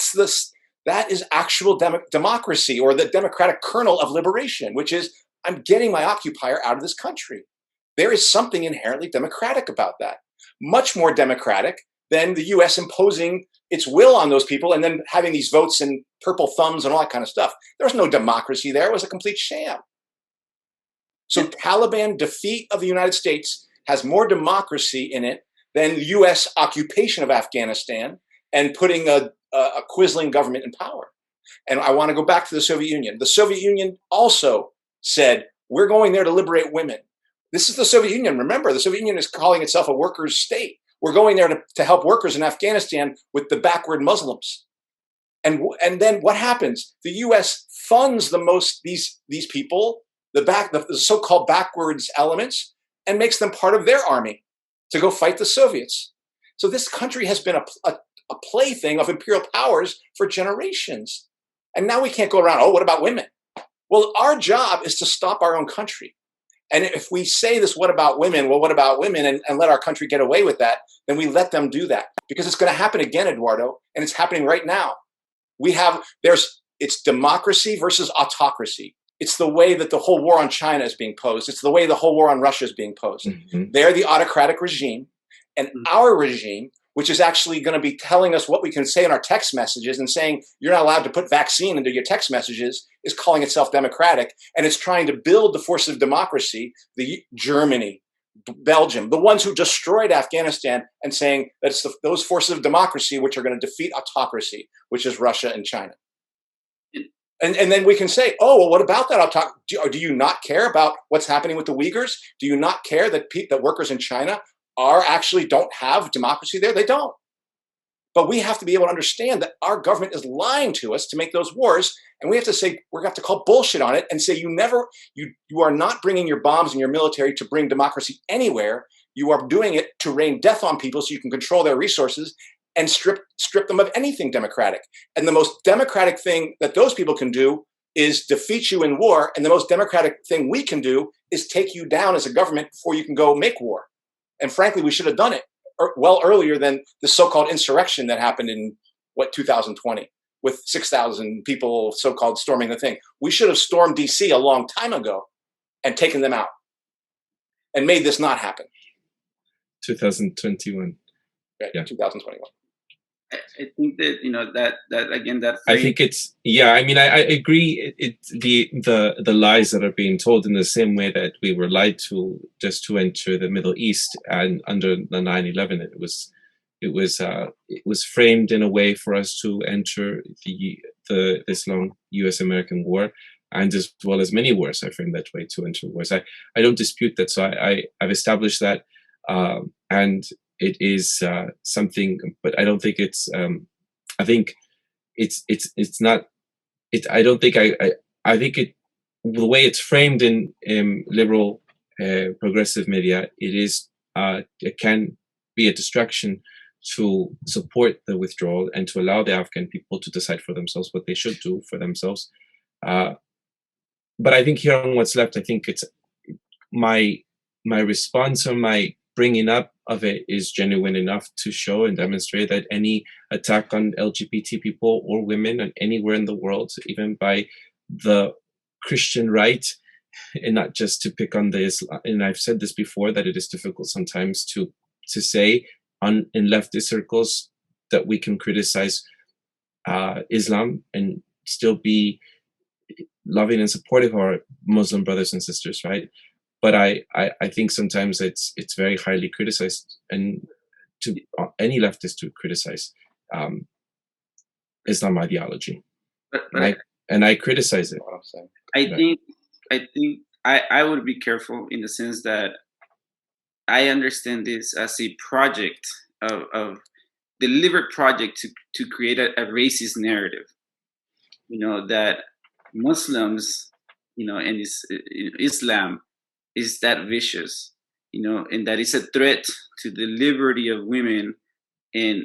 is actual democracy, or the democratic kernel of liberation, which is I'm getting my occupier out of this country. There is something inherently democratic about that, much more democratic than the U.S. imposing its will on those people and then having these votes and purple thumbs and all that kind of stuff. There was no democracy there. It was a complete sham. So Taliban defeat of the United States has more democracy in it than the U.S. occupation of Afghanistan and putting a quisling government in power. And I want to go back to the Soviet Union. The Soviet Union also said, we're going there to liberate women. This is the Soviet Union. Remember, the Soviet Union is calling itself a workers' state. We're going there to help workers in Afghanistan with the backward Muslims. And then what happens? The U.S. funds these people, the so-called backwards elements, and makes them part of their army to go fight the Soviets. So this country has been a plaything of imperial powers for generations. And now we can't go around, what about women? Well, our job is to stop our own country. And if we say this, what about women? Well, what about women? And let our country get away with that, then we let them do that. Because it's going to happen again, Eduardo, and it's happening right now. It's democracy versus autocracy. It's the way that the whole war on China is being posed. It's the way the whole war on Russia is being posed. Mm-hmm. They're the autocratic regime, and our regime, which is actually going to be telling us what we can say in our text messages and saying you're not allowed to put vaccine into your text messages, is calling itself democratic. And it's trying to build the forces of democracy, Germany, Belgium, the ones who destroyed Afghanistan, and saying that it's those forces of democracy which are going to defeat autocracy, which is Russia and China. And then we can say, oh, well, what about that? Do you not care about what's happening with the Uyghurs? Do you not care that that workers in China don't have democracy there? They don't. But we have to be able to understand that our government is lying to us to make those wars, and we have to say, we have to call bullshit on it and say, you are not bringing your bombs and your military to bring democracy anywhere. You are doing it to rain death on people so you can control their resources and strip them of anything democratic. And the most democratic thing that those people can do is defeat you in war, and the most democratic thing we can do is take you down as a government before you can go make war. And frankly, we should have done it well earlier than the so-called insurrection that happened in 2020 with 6,000 people so-called storming the thing. We should have stormed DC a long time ago and taken them out and made this not happen. 2021. Right, yeah. 2021. I think that that again, that I think it's, yeah, I mean, I agree. The lies that are being told in the same way that we were lied to just to enter the Middle East, and under the 9/11, it was framed in a way for us to enter the Islam U.S.-American war, and as well as many wars are framed that way to enter wars. I don't dispute that. So I've established that, and it is something, but I don't think it's. I think it's not. I don't think I think it, the way it's framed in liberal progressive media, it can be a distraction to support the withdrawal and to allow the Afghan people to decide for themselves what they should do for themselves. But I think here on What's Left, I think it's my response or my bringing up of it is genuine enough to show and demonstrate that any attack on LGBT people or women and anywhere in the world, even by the Christian right, and not just to pick on the Islam, and I've said this before, that it is difficult sometimes to say in leftist circles that we can criticize Islam and still be loving and supportive of our Muslim brothers and sisters, right? But I think sometimes it's very highly criticized, and to any leftist to criticize Islam ideology, and I criticize it. I think I would be careful in the sense that I understand this as a project of deliberate project to create a racist narrative. That Muslims, and Islam is that vicious, and that is a threat to the liberty of women. And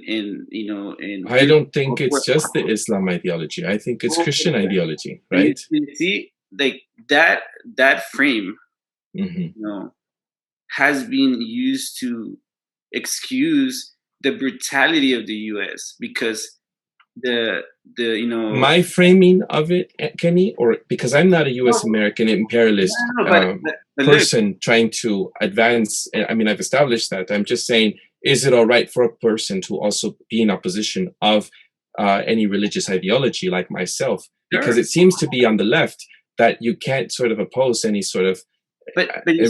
I don't think it's just the Islam ideology. I think it's Christian ideology, right? You see, like that frame, has been used to excuse the brutality of the U.S. because my framing of it, Kenny, or because I'm not a U.S. American imperialist person trying to advance. I mean, I've established that. I'm just saying, is it all right for a person to also be in opposition of any religious ideology like myself? Because it seems to be on the left that you can't sort of oppose any sort of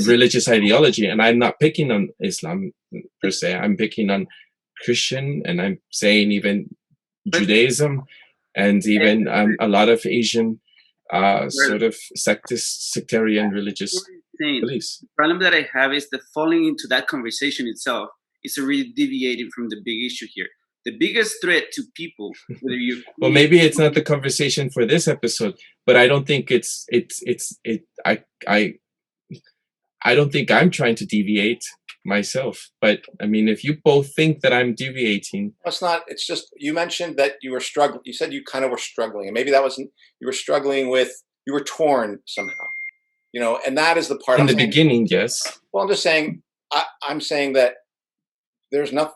religious ideology. And I'm not picking on Islam per se. I'm picking on Christian, and I'm saying even Judaism, and even a lot of Asian sort of sectarian religious beliefs. The problem that I have is that falling into that conversation itself is already deviating from the big issue here. The biggest threat to people, whether you well, maybe it's not the conversation for this episode, but I don't think I don't think I'm trying to deviate myself. But I mean, if you both think that I'm deviating, it's not. It's just, you mentioned that you were struggling. You said you kind of were struggling, and maybe that wasn't. You were struggling with. You were torn somehow, and that is the part. In the beginning, yes. Well, I'm just saying. I'm saying that there's nothing.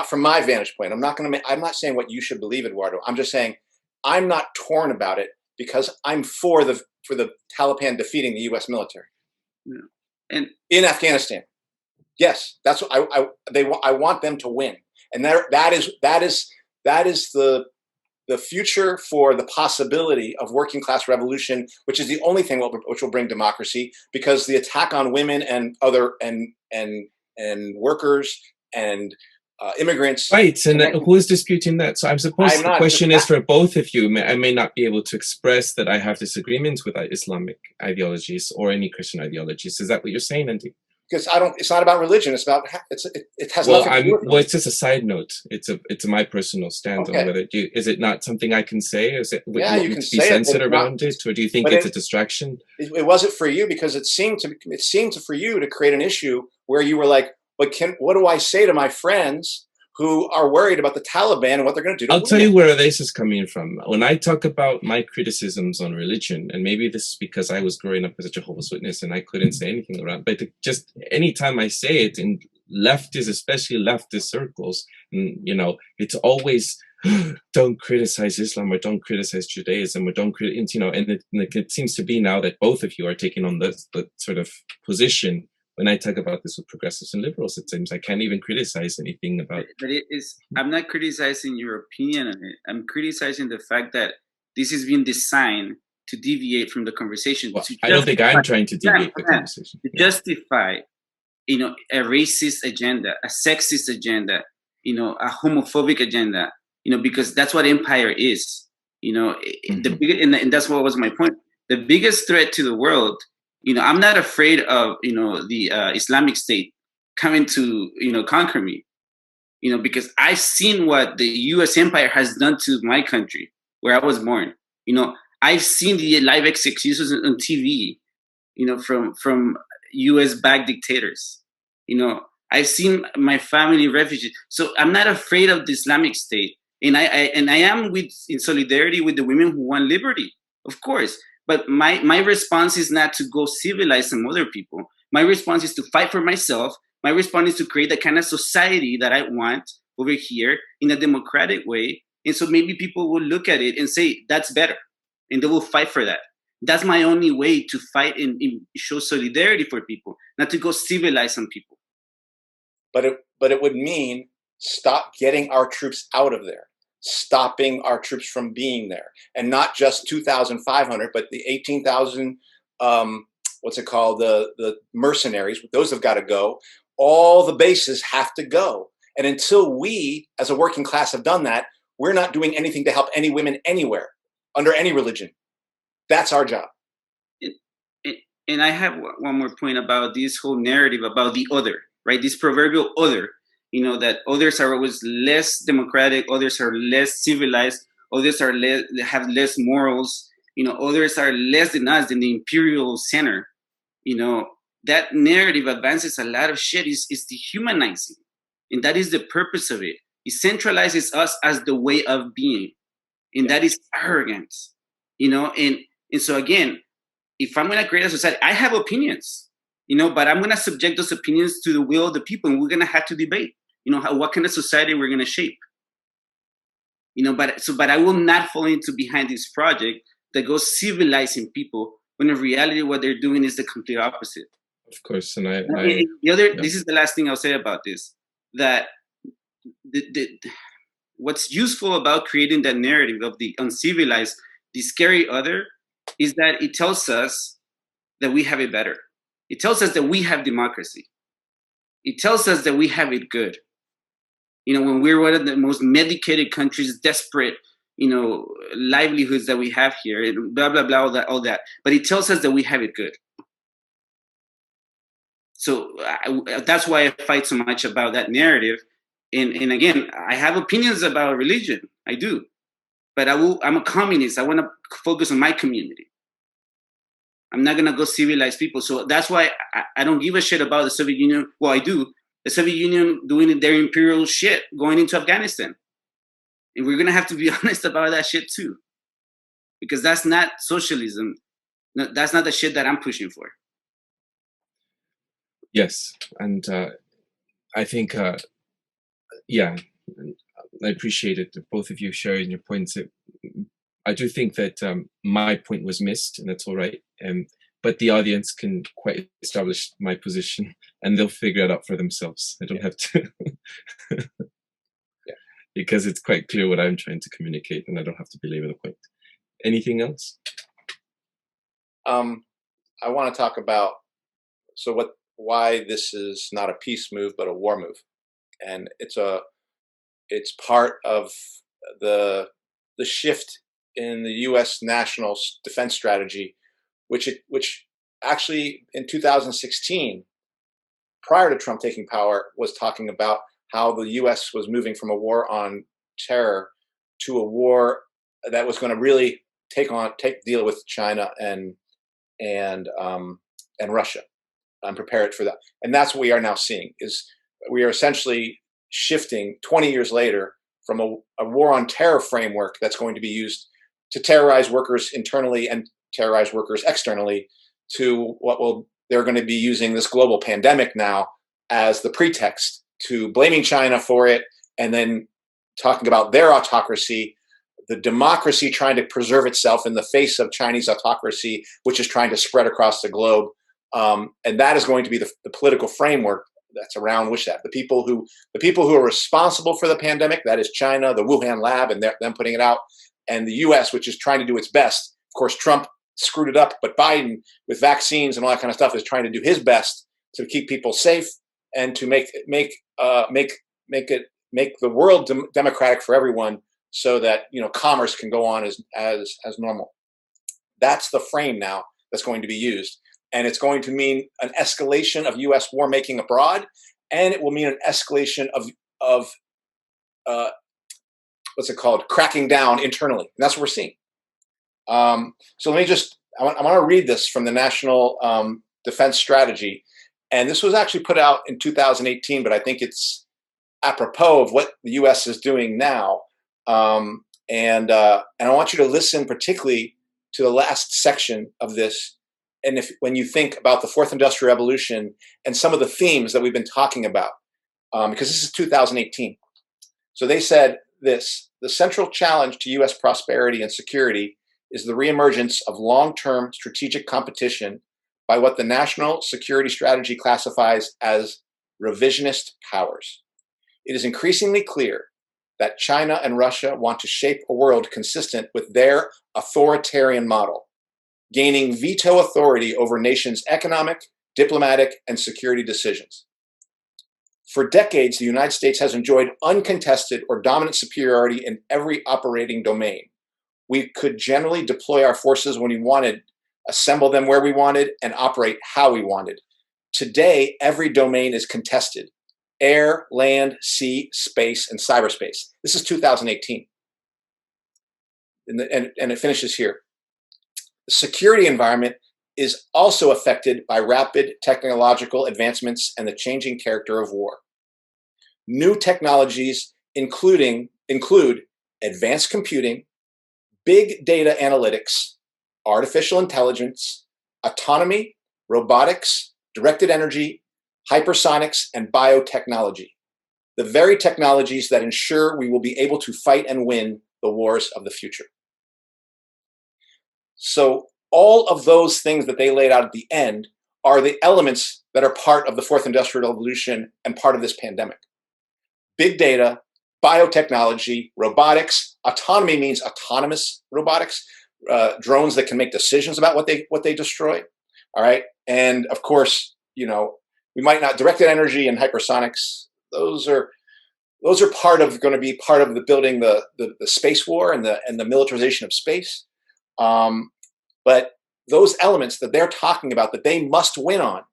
From my vantage point, I'm not saying what you should believe, Eduardo. I'm just saying I'm not torn about it because I'm for the Taliban defeating the U.S. military. Yeah. And in Afghanistan. Yes, that's what I want them to win. And that is the future for the possibility of working class revolution, which is the only thing which will bring democracy, because the attack on women and other and workers and immigrants. Right, and who is disputing that? So I'm supposed the question is for both of you. I may not be able to express that I have disagreements with Islamic ideologies or any Christian ideologies. Is that what you're saying, Andy? Because it's not about religion. It's about it has nothing to do with well, it's just a side note. It's my personal stand on whether is it not something I can say? Is it you can be say censored it, around it, or do you think it's a distraction? It wasn't for you because it seemed for you to create an issue where you were like, what do I say to my friends who are worried about the Taliban and what they're going to do to I'll tell you where this is coming from. When I talk about my criticisms on religion, and maybe this is because I was growing up as a Jehovah's Witness and I couldn't say anything around, but just anytime I say it in leftists, especially leftist circles, and, it's always don't criticize Islam or don't criticize Judaism or don't criticize, and it seems to be now that both of you are taking on the sort of position. When I talk about this with progressives and liberals, it seems I can't even criticize anything about. But I'm not criticizing your opinion on it. I'm criticizing the fact that this is being designed to deviate from the conversation. Well, I don't think I'm trying to deviate the conversation. To justify, a racist agenda, a sexist agenda, a homophobic agenda, because that's what empire is. And that's what was my point. The biggest threat to the world. I'm not afraid of, the Islamic State coming to, conquer me, because I've seen what the U.S. empire has done to my country where I was born. I've seen the live executions on TV, from U.S.-backed dictators. I've seen my family refugees. So I'm not afraid of the Islamic State. And I am in solidarity with the women who want liberty, of course. But my response is not to go civilize some other people. My response is to fight for myself. My response is to create the kind of society that I want over here in a democratic way. And so maybe people will look at it and say, that's better. And they will fight for that. That's my only way to fight and show solidarity for people, not to go civilize some people. But it would mean stop getting our troops out of there. Stopping our troops from being there, and not just 2,500, but the 18,000. What's it called? The mercenaries. Those have got to go. All the bases have to go. And until we, as a working class, have done that, we're not doing anything to help any women anywhere under any religion. That's our job. And I have one more point about this whole narrative about the other, right? This proverbial other. That others are always less democratic, others are less civilized, others are have less morals, others are less than us, than the imperial center. That narrative advances a lot of shit. Is dehumanizing. And that is the purpose of it. It centralizes us as the way of being. And that is arrogance. And so again, if I'm gonna create a society, I have opinions, but I'm gonna subject those opinions to the will of the people, and we're gonna have to debate. What kind of society we're going to shape, but I will not fall into behind this project that goes civilizing people when in reality, what they're doing is the complete opposite. Of course. And this is the last thing I'll say about this, that what's useful about creating that narrative of the uncivilized, the scary other, is that it tells us that we have it better. It tells us that we have democracy. It tells us that we have it good. When we're one of the most medicated countries, desperate, livelihoods that we have here, and blah, blah, blah, all that. But it tells us that we have it good. So that's why I fight so much about that narrative. And again, I have opinions about religion. I do. But I'm a communist. I want to focus on my community. I'm not going to go civilize people. So that's why I don't give a shit about the Soviet Union. Well, I do. The Soviet Union doing their imperial shit going into Afghanistan. And we're going to have to be honest about that shit too. Because that's not socialism. No, that's not the shit that I'm pushing for. Yes. And I think, I appreciate it, both of you sharing your points. I do think that my point was missed, and that's all right. But the audience can quite establish my position, and they'll figure it out for themselves. I don't have to. because it's quite clear what I'm trying to communicate, and I don't have to belabor the point. Anything else? I want to talk about why this is not a peace move but a war move, and it's part of the shift in the U.S. national defense strategy, which actually in 2016, prior to Trump taking power, was talking about how the U.S. was moving from a war on terror to a war that was going to really deal with China and Russia and prepare it for that. And that's what we are now seeing, is we are essentially shifting 20 years later from a war on terror framework that's going to be used to terrorize workers internally and terrorize workers externally to they're going to be using this global pandemic now as the pretext to blaming China for it, and then talking about their autocracy, the democracy trying to preserve itself in the face of Chinese autocracy, which is trying to spread across the globe. And that is going to be the political framework that's around the people who are responsible for the pandemic, that is China, the Wuhan lab, and them putting it out, and the U.S., which is trying to do its best. Of course, Trump screwed it up, but Biden, with vaccines and all that kind of stuff, is trying to do his best to keep people safe and to make the world democratic for everyone, so that commerce can go on as normal. That's the frame now that's going to be used, and it's going to mean an escalation of U.S. war making abroad, and it will mean an escalation of what's it called, cracking down internally, and that's what we're seeing. So let me I want to read this from the National Defense Strategy, and this was actually put out in 2018, but I think it's apropos of what the U.S. is doing now. And I want you to listen particularly to the last section of this. And when you think about the fourth industrial revolution and some of the themes that we've been talking about, because this is 2018. So they said this: the central challenge to U.S. prosperity and security is the reemergence of long-term strategic competition by what the National Security Strategy classifies as revisionist powers. It is increasingly clear that China and Russia want to shape a world consistent with their authoritarian model, gaining veto authority over nations' economic, diplomatic, and security decisions. For decades, the United States has enjoyed uncontested or dominant superiority in every operating domain. We could generally deploy our forces when we wanted, assemble them where we wanted, and operate how we wanted. Today, every domain is contested: air, land, sea, space, and cyberspace. This is 2018. And it finishes here. The security environment is also affected by rapid technological advancements and the changing character of war. New technologies include advanced computing, big data analytics, artificial intelligence, autonomy, robotics, directed energy, hypersonics, and biotechnology, the very technologies that ensure we will be able to fight and win the wars of the future. So all of those things that they laid out at the end are the elements that are part of the fourth industrial revolution and part of this pandemic. Big data, biotechnology, robotics, autonomy means autonomous robotics, drones that can make decisions about what they destroy. All right. And of course, we might not, directed energy and hypersonics, those are going to be part of the building the space war and the militarization of space. But those elements that they're talking about that they must win on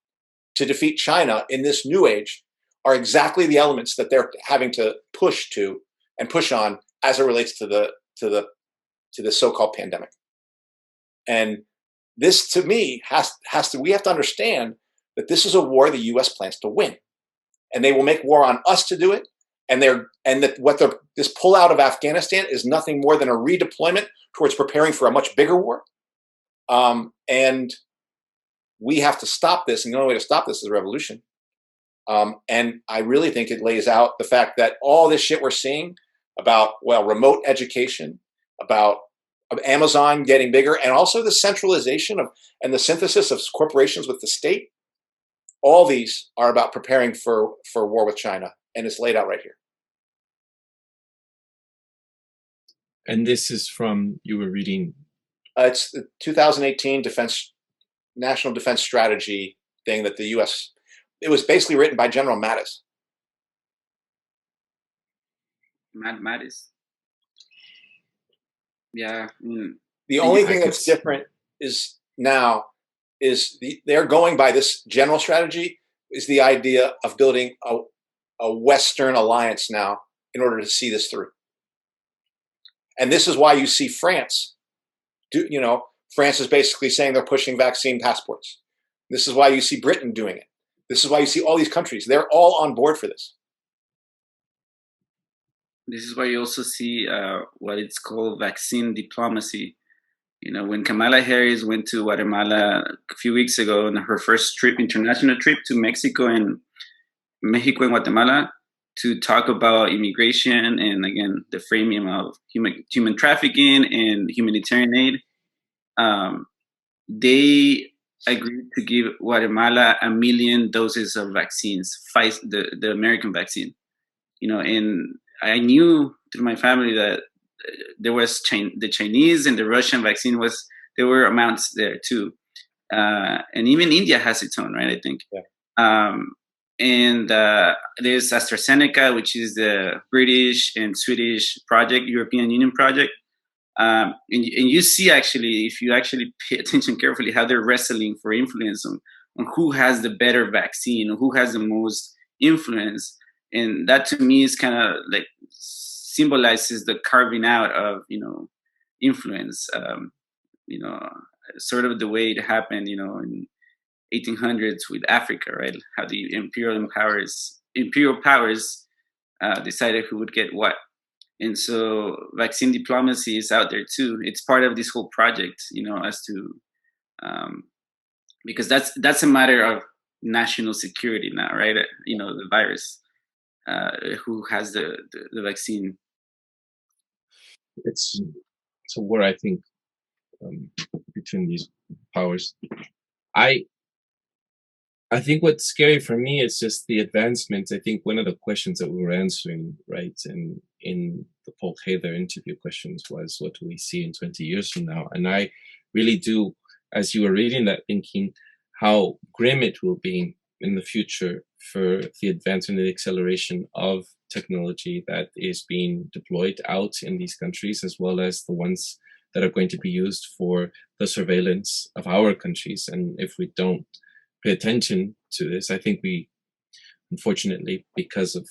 to defeat China in this new age are exactly the elements that they're having to push on as it relates to the so-called pandemic. And this, to me, we have to understand that this is a war the U.S. plans to win, and they will make war on us to do it. This pullout of Afghanistan is nothing more than a redeployment towards preparing for a much bigger war. And we have to stop this, and the only way to stop this is a revolution. And I really think it lays out the fact that all this shit we're seeing about, remote education, about Amazon getting bigger, and also the centralization and the synthesis of corporations with the state, all these are about preparing for war with China, and it's laid out right here. And this is from, you were reading? It's the 2018 National Defense Strategy thing that the U.S. It was basically written by General Mattis. Mattis. Yeah. The only thing that's different is now they're going by this general strategy is the idea of building a Western alliance now in order to see this through. And this is why you see France France is basically saying they're pushing vaccine passports. This is why you see Britain doing it. This is why you see all these countries. They're all on board for this. This is why you also see what it's called vaccine diplomacy. When Kamala Harris went to Guatemala a few weeks ago on her first international trip to Mexico and Guatemala, to talk about immigration and, again, the framing of human trafficking and humanitarian aid, they agreed to give Guatemala 1 million doses of vaccines, the American vaccine. And I knew through my family that there was the Chinese and the Russian vaccine there were amounts there too. And even India has its own, right, I think. Yeah. And there's AstraZeneca, which is the British and Swedish project, European Union project. And you see, actually, if you actually pay attention carefully, how they're wrestling for influence on who has the better vaccine, or who has the most influence. And that, to me, is kind of like symbolizes the carving out of, influence, sort of the way it happened, in 1800s with Africa, right? How the imperial powers decided who would get what. And so vaccine diplomacy is out there too. It's part of this whole project, as to, because that's a matter of national security now, right? The virus, who has the vaccine. It's a war, I think, between these powers. I think what's scary for me is just the advancements. I think one of the questions that we were answering, right, in the Paul Hader interview questions was, what do we see in 20 years from now? And I really do, as you were reading that, thinking how grim it will be in the future for the advancement and acceleration of technology that is being deployed out in these countries, as well as the ones that are going to be used for the surveillance of our countries. And if we don't pay attention to this, I think we, unfortunately, because of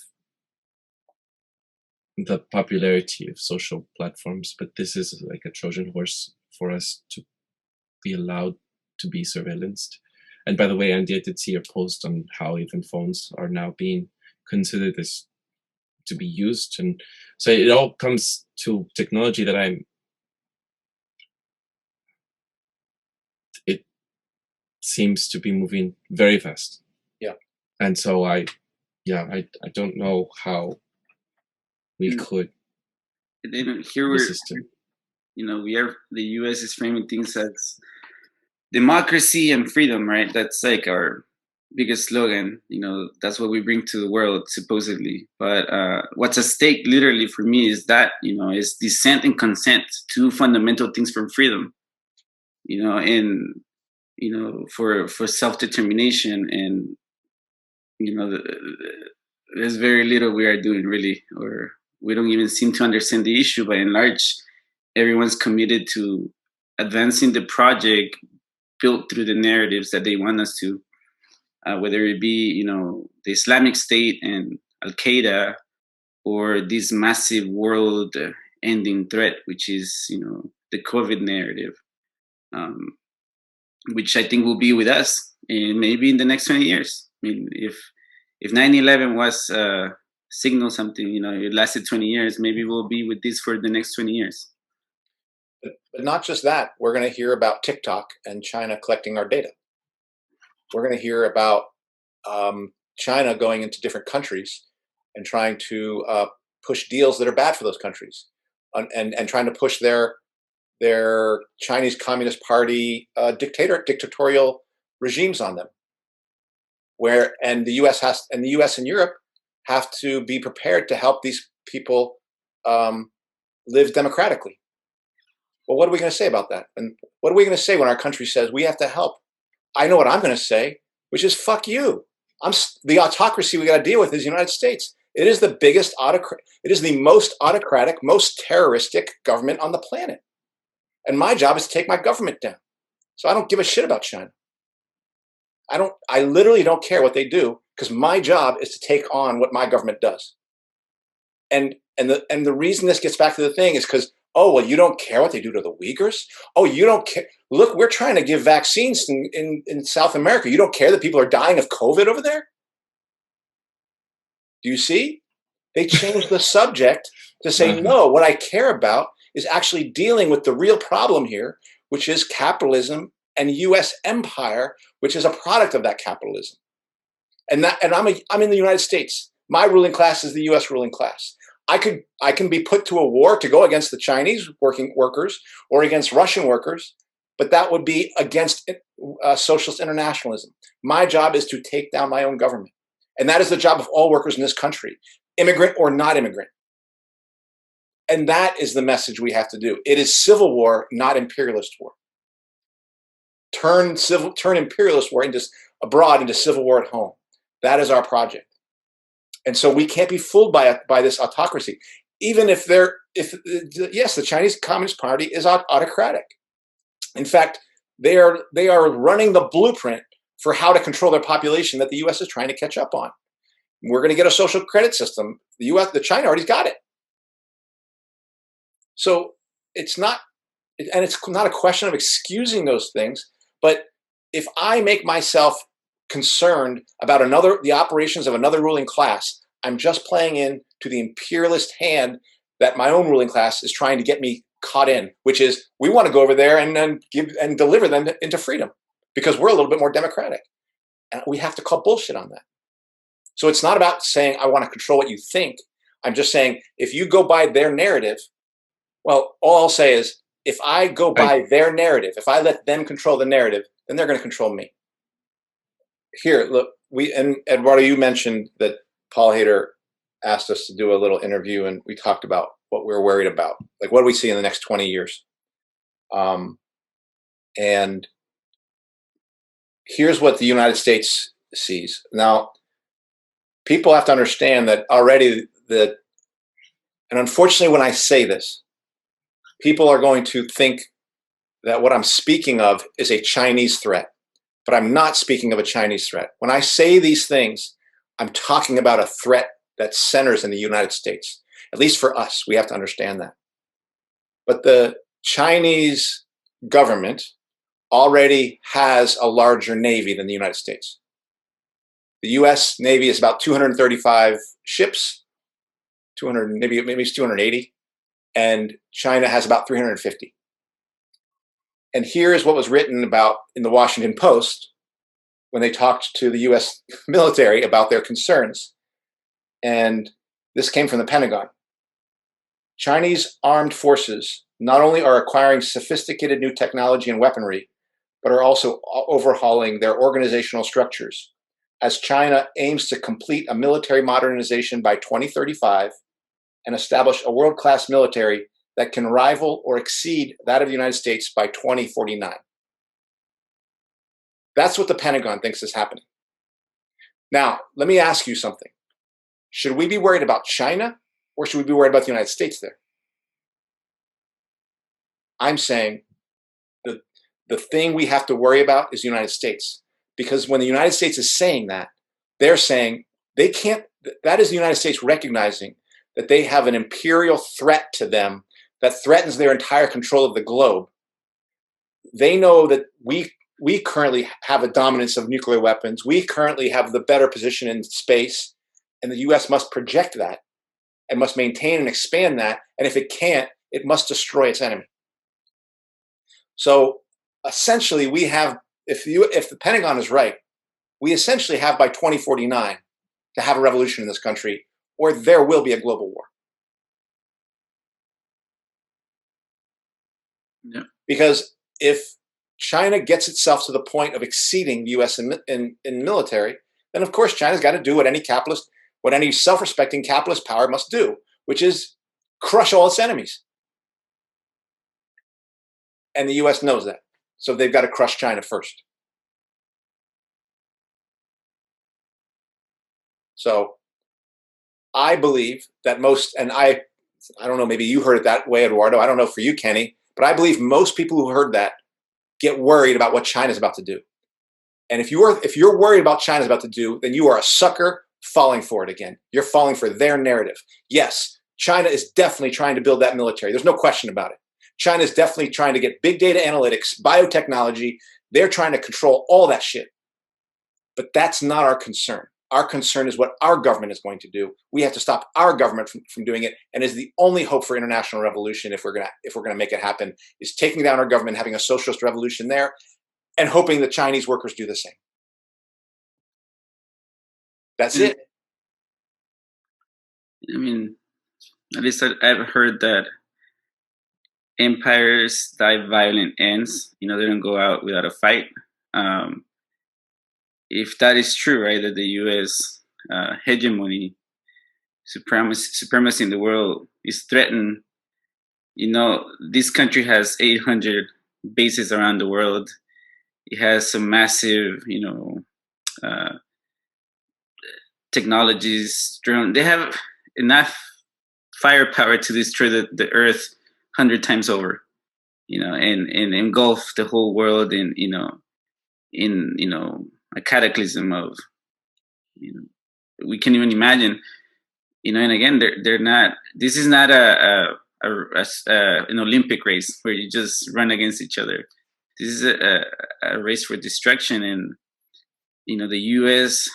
the popularity of social platforms, but this is like a Trojan horse for us to be allowed to be surveillanced. And by the way, Andy, I did see your post on how even phones are now being considered as to be used. And so it all comes to technology that it seems to be moving very fast. Yeah. And so I don't know how we could. Here the U.S. is framing things as democracy and freedom, right? That's like our biggest slogan. That's what we bring to the world, supposedly. But what's at stake, literally, for me, is that is dissent and consent, two fundamental things from freedom. And for self-determination, and there's very little we are doing, really, or we don't even seem to understand the issue. By and large, everyone's committed to advancing the project built through the narratives that they want us to, whether it be the Islamic State and Al-Qaeda, or this massive world-ending threat, which is the COVID narrative, which I think will be with us, and maybe in the next 20 years. I mean, if 9/11 was signal something, it lasted 20 years, maybe we'll be with this for the next 20 years. But not just that. We're going to hear about TikTok and China collecting our data. We're going to hear about China going into different countries and trying to push deals that are bad for those countries, and trying to push their Chinese Communist Party dictatorial regimes on them. And the U.S. and Europe have to be prepared to help these people live democratically. Well, what are we going to say about that? And what are we going to say when our country says we have to help? I know what I'm going to say, which is fuck you. The autocracy we got to deal with is the United States. It is the biggest it is the most autocratic, most terroristic government on the planet. And my job is to take my government down. So I don't give a shit about China. I literally don't care what they do, because my job is to take on what my government does. And the reason this gets back to the thing is because, oh, well, you don't care what they do to the Uyghurs? Oh, you don't care. Look, we're trying to give vaccines in South America. You don't care that people are dying of COVID over there? Do you see? They changed the subject to say, no, what I care about is actually dealing with the real problem here, which is capitalism and U.S. empire, which is a product of that capitalism. And I'm in the United States. My ruling class is the U.S. ruling class. I can be put to a war to go against the Chinese workers or against Russian workers, but that would be against socialist internationalism. My job is to take down my own government. And that is the job of all workers in this country, immigrant or not immigrant. And that is the message we have to do. It is civil war, not imperialist war. Turn imperialist war abroad into civil war at home. That is our project. And so we can't be fooled by this autocracy. Even if yes, the Chinese Communist Party is autocratic. In fact, they are running the blueprint for how to control their population that the U.S. is trying to catch up on. We're going to get a social credit system. China already got it. So it's not a question of excusing those things, but if I make myself concerned about the operations of another ruling class, I'm just playing into the imperialist hand that my own ruling class is trying to get me caught in, which is we want to go over there and then deliver them into freedom because we're a little bit more democratic. And we have to call bullshit on that. So it's not about saying I want to control what you think. I'm just saying if you go by their narrative, well, all I'll say is if I go by their narrative, if I let them control the narrative, then they're going to control me. Here, look, and Eduardo, you mentioned that Paul Hader asked us to do a little interview, and we talked about what we're worried about, like what do we see in the next 20 years. And here's what the United States sees. Now, people have to understand that already and unfortunately when I say this, people are going to think that what I'm speaking of is a Chinese threat. But I'm not speaking of a Chinese threat. When I say these things, I'm talking about a threat that centers in the United States. At least for us, we have to understand that. But the Chinese government already has a larger Navy than the United States. The U.S. Navy is about 235 ships, maybe it's 280, and China has about 350. And here's what was written about in the Washington Post when they talked to the U.S. military about their concerns. And this came from the Pentagon. Chinese armed forces not only are acquiring sophisticated new technology and weaponry, but are also overhauling their organizational structures as China aims to complete a military modernization by 2035 and establish a world-class military that can rival or exceed that of the United States by 2049. That's what the Pentagon thinks is happening. Now, let me ask you something. Should we be worried about China or should we be worried about the United States there? I'm saying the thing we have to worry about is the United States. Because when the United States is saying that, they're saying they can't, that is the United States recognizing that they have an imperial threat to them that threatens their entire control of the globe. They know that we currently have a dominance of nuclear weapons. We currently have the better position in space, and the U.S. must project that and must maintain and expand that. And if it can't, it must destroy its enemy. So essentially, we have, if the Pentagon is right, we essentially have by 2049 to have a revolution in this country, or there will be a global war. Yeah. Because if China gets itself to the point of exceeding the U.S. in military, then of course China's got to do what any self-respecting capitalist power must do, which is crush all its enemies. And the US knows that. So they've got to crush China first. So I believe that most, and I don't know, maybe you heard it that way, Eduardo. I don't know for you, Kenny, but I believe most people who heard that get worried about what China's about to do. And if you're worried about China's about to do, then you are a sucker falling for it again. You're falling for their narrative. Yes, China is definitely trying to build that military. There's no question about it. China is definitely trying to get big data analytics, biotechnology. They're trying to control all that shit. But that's not our concern. Our concern is what our government is going to do. We have to stop our government from doing it, and is the only hope for international revolution if we're gonna make it happen, is taking down our government, having a socialist revolution there, and hoping the Chinese workers do the same. That's it. I mean, at least I've heard that empires die violent ends. You know, they don't go out without a fight. If that is true, right, that the U.S. Hegemony, supremacy in the world is threatened, you know, this country has 800 bases around the world. It has some massive, you know, technologies. They have enough firepower to destroy the Earth 100 times over, you know, and engulf the whole world in, you know, a cataclysm of, you know, we can't even imagine, you know. And again, they're not. This is not an Olympic race where you just run against each other. This is a race for destruction, and you know, the U.S.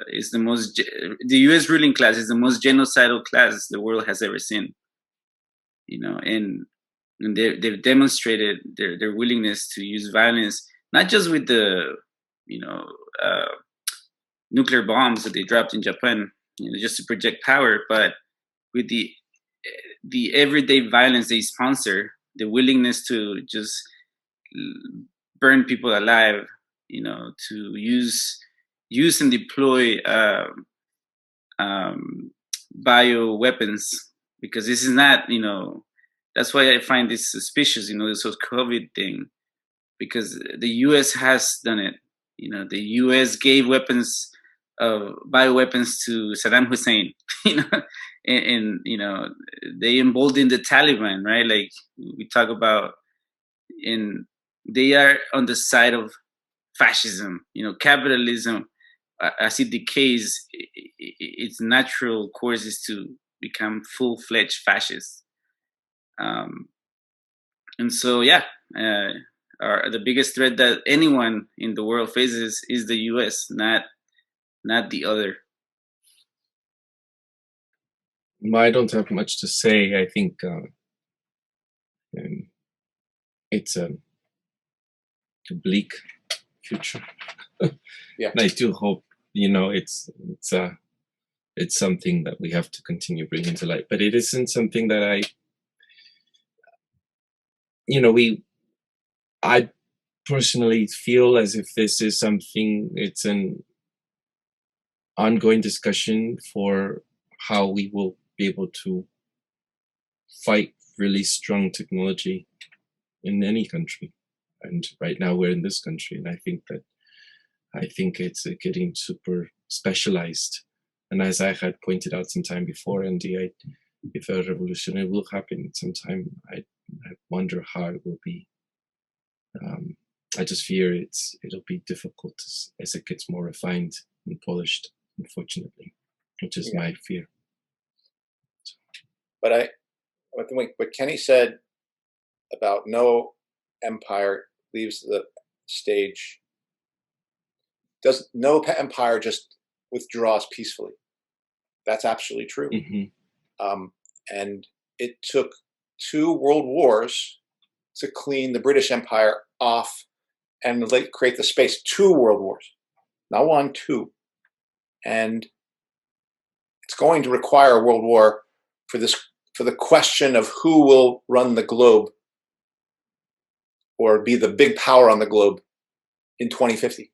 Is the U.S. ruling class is the most genocidal class the world has ever seen. You know, and they've demonstrated their willingness to use violence, not just with the, you know, nuclear bombs that they dropped in Japan, you know, just to project power, but with the everyday violence they sponsor, the willingness to just burn people alive, you know, to use and deploy bio weapons, because this is not, you know, that's why I find this suspicious, you know, this whole COVID thing, because the U.S. has done it. You know, the U.S. gave weapons, bioweapons to Saddam Hussein, you know, and you know, they emboldened the Taliban, right? Like we talk about, and they are on the side of fascism. You know, capitalism, as it decays, its natural course is to become full-fledged fascists. And so, yeah. The biggest threat that anyone in the world faces is the U.S., not the other. I don't have much to say. I think it's a bleak future. Yeah. And I do hope, you know, it's something that we have to continue bringing to light. But it isn't something that I personally feel as if this is something, it's an ongoing discussion for how we will be able to fight really strong technology in any country. And right now we're in this country, and I think it's getting super specialized. And as I had pointed out some time before, and if a revolution will happen sometime, I wonder how it will be. I just fear it'll be difficult as it gets more refined and polished, unfortunately, which is my fear. But what Kenny said about no empire leaves the stage, no empire just withdraws peacefully. That's absolutely true. Mm-hmm. And it took 2 world wars to clean the British Empire off and create the space. 2 world wars, not 1, 2. And it's going to require a world war for the question of who will run the globe or be the big power on the globe in 2050.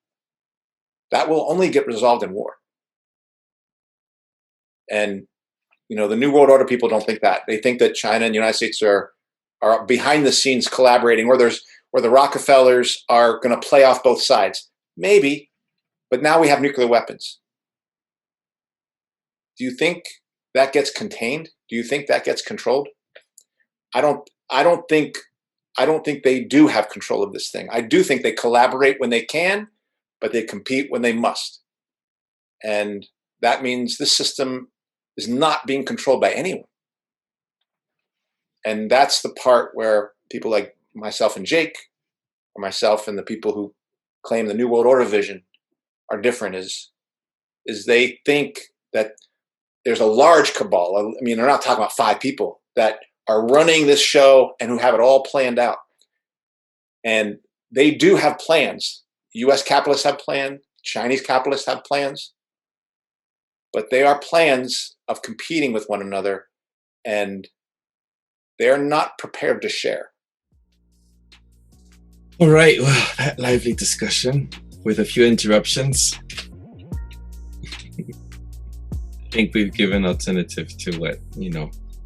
That will only get resolved in war. And, you know, the New World Order people don't think that. They think that China and the United States are are behind the scenes collaborating, or the Rockefellers are going to play off both sides. Maybe, but now we have nuclear weapons. Do you think that gets contained? Do you think that gets controlled? I don't think they do have control of this thing. I do think they collaborate when they can, but they compete when they must. And that means this system is not being controlled by anyone. And that's the part where people like myself and Jake, or myself and the people who claim the New World Order vision are different, is they think that there's a large cabal. I mean, they're not talking about 5 people that are running this show and who have it all planned out. And they do have plans. US capitalists have plans, Chinese capitalists have plans, but they are plans of competing with one another, and they're not prepared to share. All right, well, that lively discussion with a few interruptions. I think we've given alternative to what,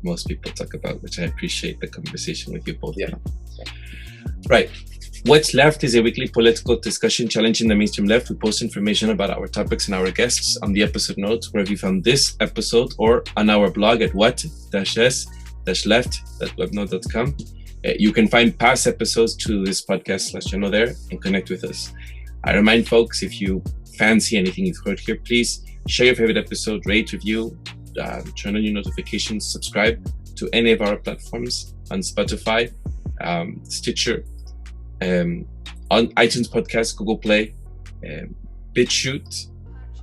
most people talk about, which I appreciate the conversation with you both. Yeah. Right. What's Left is a weekly political discussion challenging the mainstream left. We post information about our topics and our guests on the episode notes wherever you found this episode, or on our blog at what-s-left.webnode.com. You can find past episodes to this podcast /channel there and connect with us. I remind folks, if you fancy anything you've heard here, please share your favorite episode, rate, review, turn on your notifications, subscribe to any of our platforms on Spotify, Stitcher, on iTunes Podcast, Google Play, Bitchute,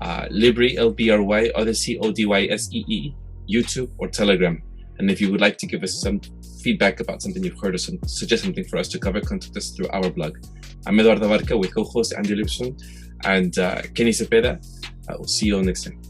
LBRY, LBRY, Odysee, ODYSEE, YouTube, or Telegram. And if you would like to give us some feedback about something you've heard or suggest something for us to cover, contact us through our blog. I'm Eduardo Barca with co-host Andy Lipson and Kenny Cepeda. We'll see you all next time.